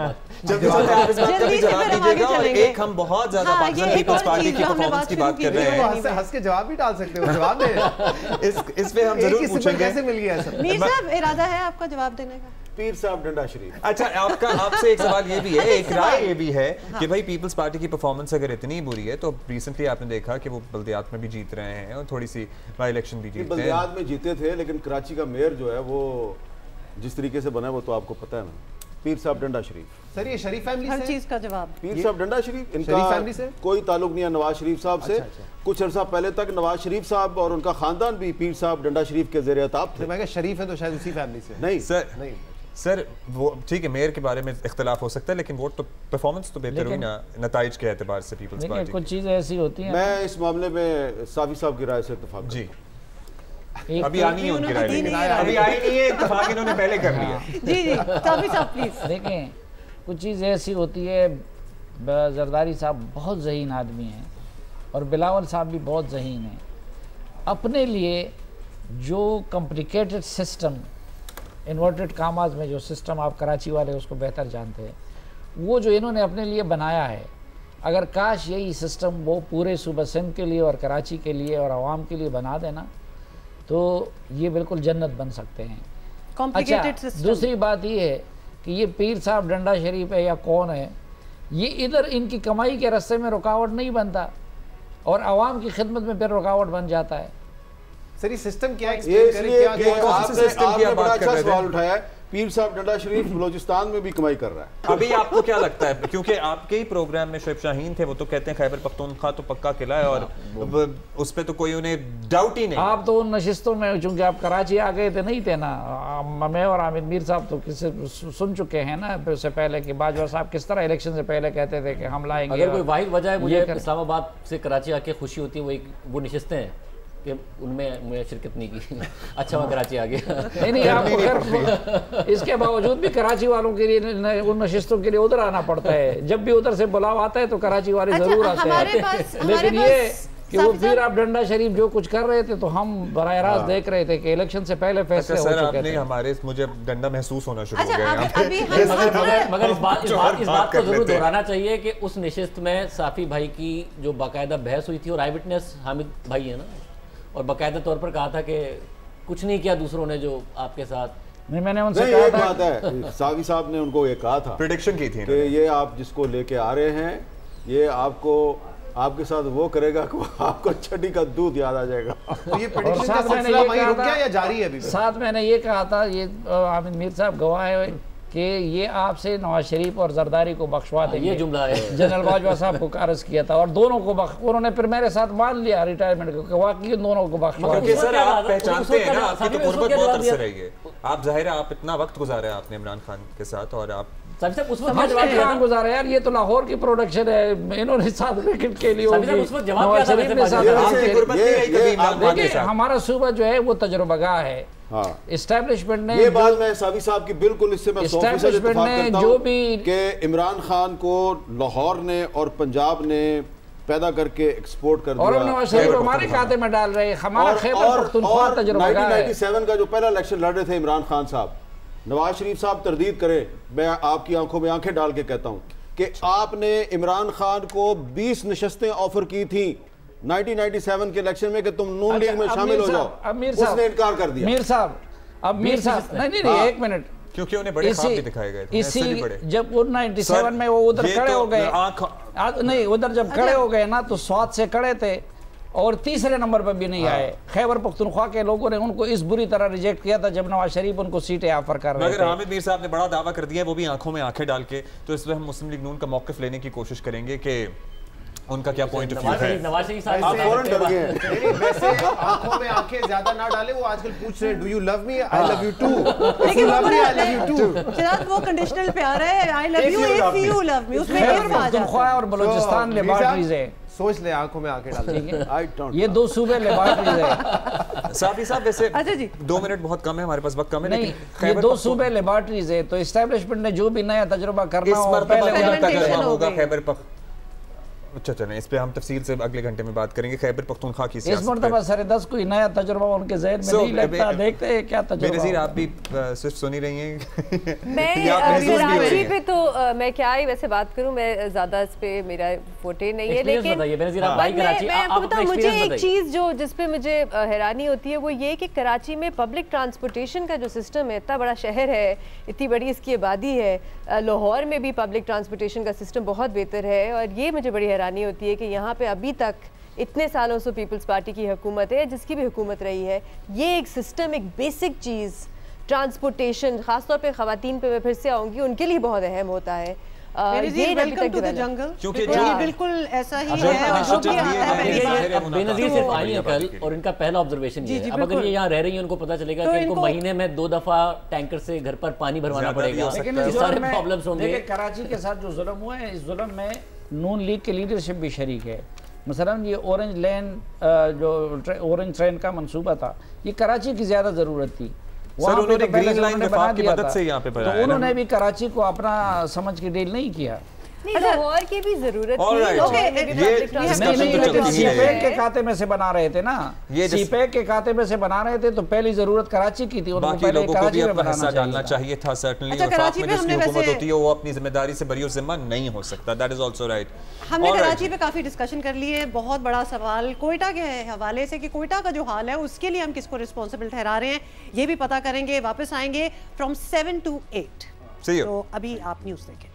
जवाब दीजिएगा। और एक हम बहुत ज्यादा पाकिस्तान पीपल्स पार्टी की परफॉर्मेंस की बात कर रहे हैं, हंस के जवाब भी डाल सकते हो, जवाब दें। इस पे हम जरूर पूछेंगे कैसे मिल गया सब। मीर साहब, इरादा है आपका जवाब देने का? पीर साहब डंडा शरीफ। अच्छा, आपसे एक सवाल ये भी है, एक राय ये भी है कि भाई पीपल्स पार्टी की परफॉर्मेंस अगर इतनी बुरी है, तो रिसेंटली आपने देखा कि वो बल्दियात में भी जीत रहे हैं और थोड़ी सी बाई इलेक्शन भी जीते हैं। बल्दियात में जीते थे, लेकिन कराची का मेयर जो है वो जिस तरीके से बना है वो तो आपको पता है ना। पीर साहब डंडा शरीफ। सर, ये शरीफ फैमिली हर चीज का जवाब। पीर साहब डंडा शरीफ, इनका फैमिली से कोई ताल्लुक नहीं है नवाज शरीफ साहब से। कुछ अर्सा पहले तक नवाज शरीफ साहब और उनका खानदान भी पीर साहब डंडा शरीफ के ज़ेरे अताब थे। मैं कहा शरीफ है तो शायद उसी फैमिली से। नहीं सर, नहीं सर, वो ठीक है, मेयर के बारे में इख्तलाफ हो सकता है, लेकिन वोट तो परफॉर्मेंस तो बेहतर हुई ना नताइज के एतबार से पीपल्स पार्टी। कुछ चीज़ें ऐसी होती हैं। मैं इस मामले में साफी साहब की राय से इत्तेफाक जी। अभी आनी है उनकी राय, अभी आई नहीं है, इत्तेफाक इन्होंने पहले कर लिया। जी जी साफी साहब प्लीज। देखें कुछ चीज़ ऐसी होती है, जरदारी साहब बहुत ज़हीन आदमी हैं और बिलावल साहब भी बहुत ज़हीन हैं। अपने लिए जो कॉम्प्लिकेटेड सिस्टम, इन्वर्टेड कामाज में जो सिस्टम आप कराची वाले उसको बेहतर जानते हैं, वो जो इन्होंने अपने लिए बनाया है, अगर काश यही सिस्टम वो पूरे सूबा सिंध के लिए और कराची के लिए और आवाम के लिए बना देना तो ये बिल्कुल जन्नत बन सकते हैं। अच्छा, दूसरी बात ये है कि ये पीर साहब डंडा शरीफ है या कौन है, ये इधर इनकी कमाई के रास्ते में रुकावट नहीं बनता और आवाम की खिदमत में फिर रुकावट बन जाता है। सर ये सिस्टम क्या है? आपने बड़ा अच्छा सवाल उठाया है। पीर साहब डंडा शरीफ बलोचिस्तान में भी कमाई कर रहा है। अभी आपको क्या लगता है, क्योंकि आपके ही प्रोग्राम में शुएब शाहीन थे, वो तो कहते हैं खैबर पख्तूनख्वा तो पक्का किला है और उस पर तो कोई उन्हें डाउट ही नहीं। आप तो उन नशिस्तों में, चूंकि आप कराची आ गए थे नहीं थे ना, मैं और आमिर मीर साहब तो किससे सुन चुके हैं ना उससे पहले कि बाजवा साहब किस तरह इलेक्शन से पहले कहते थे कि हम लाएंगे। अगर कोई वाहिद वजह है मुझे इस्लामाबाद से कराची आके खुशी होती है, वो नशिस्तें हैं कि उनमें मुझे शिरकत नहीं की। अच्छा मैं कराची आ गया। नहीं आपको खैर इसके बावजूद भी कराची वालों के लिए, उन नशिस्तों के लिए उधर आना पड़ता है। जब भी उधर से बुलाव आता है तो कराची वाले जरूर आते हैं। लेकिन ये कि वो फिर आप डंडा शरीफ जो कुछ कर रहे थे तो हम बराह रास्त देख रहे थे कि इलेक्शन से पहले फैसले हो चुके थे। हमारे मुझे डंडा महसूस होना शुरू हो गया। मगर इस बात को जरूर दोहराना चाहिए कि उस नशिस्त में साफी भाई की जो बाकायदा बहस हुई थी और आई विटनेस हामिद भाई है ना, और बाकायदा तौर पर कहा था कि कुछ नहीं किया दूसरों ने जो आपके साथ। नहीं मैंने उनसे कहा था, बात है साफी साहब ने उनको ये कहा था, प्रेडिक्शन की थी कि ये आप जिसको लेके आ रहे हैं ये आपको आपके साथ वो करेगा कि आपको छठी का दूध याद आ जाएगा। तो ये प्रेडिक्शन का सिलसिला वहीं रुक गया या जारी है अभी? साथ मैंने ये कहा था, ये आमिर मीर साहब गवाह है कि ये आपसे नवाज शरीफ और जरदारी को बख्शवा देंगे। ये जुमला है जनरल बाजवा साहब को कार्ज किया था और दोनों को उन्होंने फिर मेरे साथ मान लिया रिटायरमेंट को, वाकई दोनों को बख्शवा दिया। सर आप पहचानते हैं ना, आपकी तो गुर्बत बहुत अरसे रही है, आप जाहिर है आप इतना वक्त गुजारा है आपने इमरान खान के साथ और आप उस वक्त गुजारा यार। ये तो लाहौर की प्रोडक्शन है, इन्होंने साथ क्रिकेट के लिए हमारा सूबा जो है वो तजुर्बागाह है। एस्टैब्लिशमेंट ने ये बात मैं साबी साहब की बिल्कुल इससे मैं 100% इत्तेफाक करता हूं कि इमरान खान को लाहौर ने और पंजाब ने पैदा करके एक्सपोर्ट कर दिया और नवाज शरीफ हमारे खाते में डाल रहे हैं। हमारा खैबर पख्तूनख्वा तजुर्बागाह है। 1997 का जो पहला इलेक्शन लड़ रहे थे इमरान खान साहब, नवाज शरीफ साहब तरदीद करें, मैं आपकी आंखों में आंखें डाल के कहता हूं कि आपने इमरान खान को 20 नशस्तें ऑफर की थी 1997 के इलेक्शन में कि तुम नून लीग में शामिल हो जाओ, उसने इनकार कर दिया। मीर साहब नहीं एक मिनट, क्योंकि उन्हें बड़े ख्वाब भी दिखाए गए थे। इसी जब 97 में वो उधर खड़े हो गए, नहीं उधर जब खड़े हो गए ना तो स्वाद से खड़े थे और तीसरे नंबर पर भी नहीं आए। खैबर पख्तूनख्वा के लोगों ने उनको इस बुरी तरह रिजेक्ट किया था जब नवाज शरीफ उनको सीटें ऑफर कर रहे थे। मगर हामिद मीर साहब ने बड़ा दावा कर दिया, वो भी आंखों में आंखें डाल के, तो इसमें हम मुस्लिम लीग नून का मौक़िफ़ लेने की कोशिश करेंगे कि उनका क्या पॉइंट ऑफ व्यू है। नवाज शरीफ साहब आप फौरन डर गए हैं। वैसे आंखों में आंखें ज्यादा ना डाले, वो आजकल पूछ रहे do you love me, I love you too, लेकिन आई लव यू टू चिराग वो कंडीशनल प्यार है, I love you if you love me, उसमें खैबर पख्तूनख्वा और बलूचिस्तान लेबॉर्टरीज है। सोच ले आंखों में आंखें डाल, ये दो सूबे लेबॉर्टरीज है। साफी साहब वैसे अच्छा जी 2 मिनट बहुत कम है, हमारे पास वक्त कम है, नहीं ये दो सूबे लेबॉर्टरीज है तो एस्टैब्लिशमेंट ने जो भी नया तजुर्बा करना इस हो पहले तजुर्बा होगा खैबर अच्छा चलें इस पे हम तफसील से अगले घंटे में बात करेंगे। खैबर पख्तूनख्वा की इस मरतबा सरे 10 कोई नया तजुर्बा उनके ज़हन में नहीं लगता, देखते हैं क्या तजुर्बा। बेनज़ीर आप भी सिर्फ सुनी रही हैं। मैं कराची पे तो मैं क्या ही वैसे बात करूं, मैं ज़्यादा इस पे मेरा फोटे नहीं है, लेकिन मुझे एक चीज़ जो जिस पे मुझे हैरानी होती है वो ये कि कराची में पब्लिक ट्रांसपोर्टेशन का जो सिस्टम है, इतना बड़ा शहर है, इतनी बड़ी इसकी आबादी है, लाहौर में भी पब्लिक ट्रांसपोर्टेशन का सिस्टम बहुत बेहतर है और ये मुझे बड़ी हैरानी होती है कि यहाँ पे अभी तक इतने सालों से पीपल्स पार्टी की हुकूमत है, जिसकी भी हुकूमत रही है, ये एक सिस्टम, एक बेसिक चीज़ ट्रांसपोर्टेशन, ख़ासतौर पे ख़वातीन पे मैं फिर से आऊँगी, उनके लिए बहुत अहम होता है। ये वेलकम टू द जंगल, क्योंकि बिल्कुल ऐसा ही है और जो भी आता है बेनज़ीर सिर्फ आई है कल और इनका पहला ऑब्जर्वेशन ये है। अब अगर ये यहाँ रह रही है उनको पता चलेगा कि इनको महीने में 2 दफा टैंकर से घर पर पानी भरवाना पड़ेगा, सारे प्रॉब्लम्स होंगे। कराची के साथ जो जुल्म हुआ है, इस जुल्म में नून लीग की लीडरशिप भी शरीक है। मसलन ये ऑरेंज लेन जो ऑरेंज ट्रेन का मंसूबा था, ये कराची की ज़्यादा ज़रूरत थी। सर उन्होंने ग्रीन लाइन वफाक की मदद से यहाँ पे बनाया, तो उन्होंने भी कराची को अपना समझ के डील नहीं किया। लाहौर की भी जरूरत सीपैक के खाते में से बना रहे थे ना, सीपैक के खाते में से बना रहे थे, तो पहली जरूरत कराची की थी, बाकी लोगों को भी अपना हिस्सा डालना चाहिए था। सर्टेनली वफाक में जिसकी हुकूमत होती है वो अपनी जिम्मेदारी से बरी जिम्मा नहीं हो सकता। That is also right. हमने कराची पे काफी डिस्कशन कर ली है। बहुत बड़ा सवाल कोयटा के हवाले से कि कोयटा का जो हाल है उसके लिए हम किसको रिस्पॉन्सिबल ठहरा रहे हैं, ये भी पता करेंगे। वापस आएंगे फ्रॉम 7 to 8। तो अभी आप न्यूज़ देखें।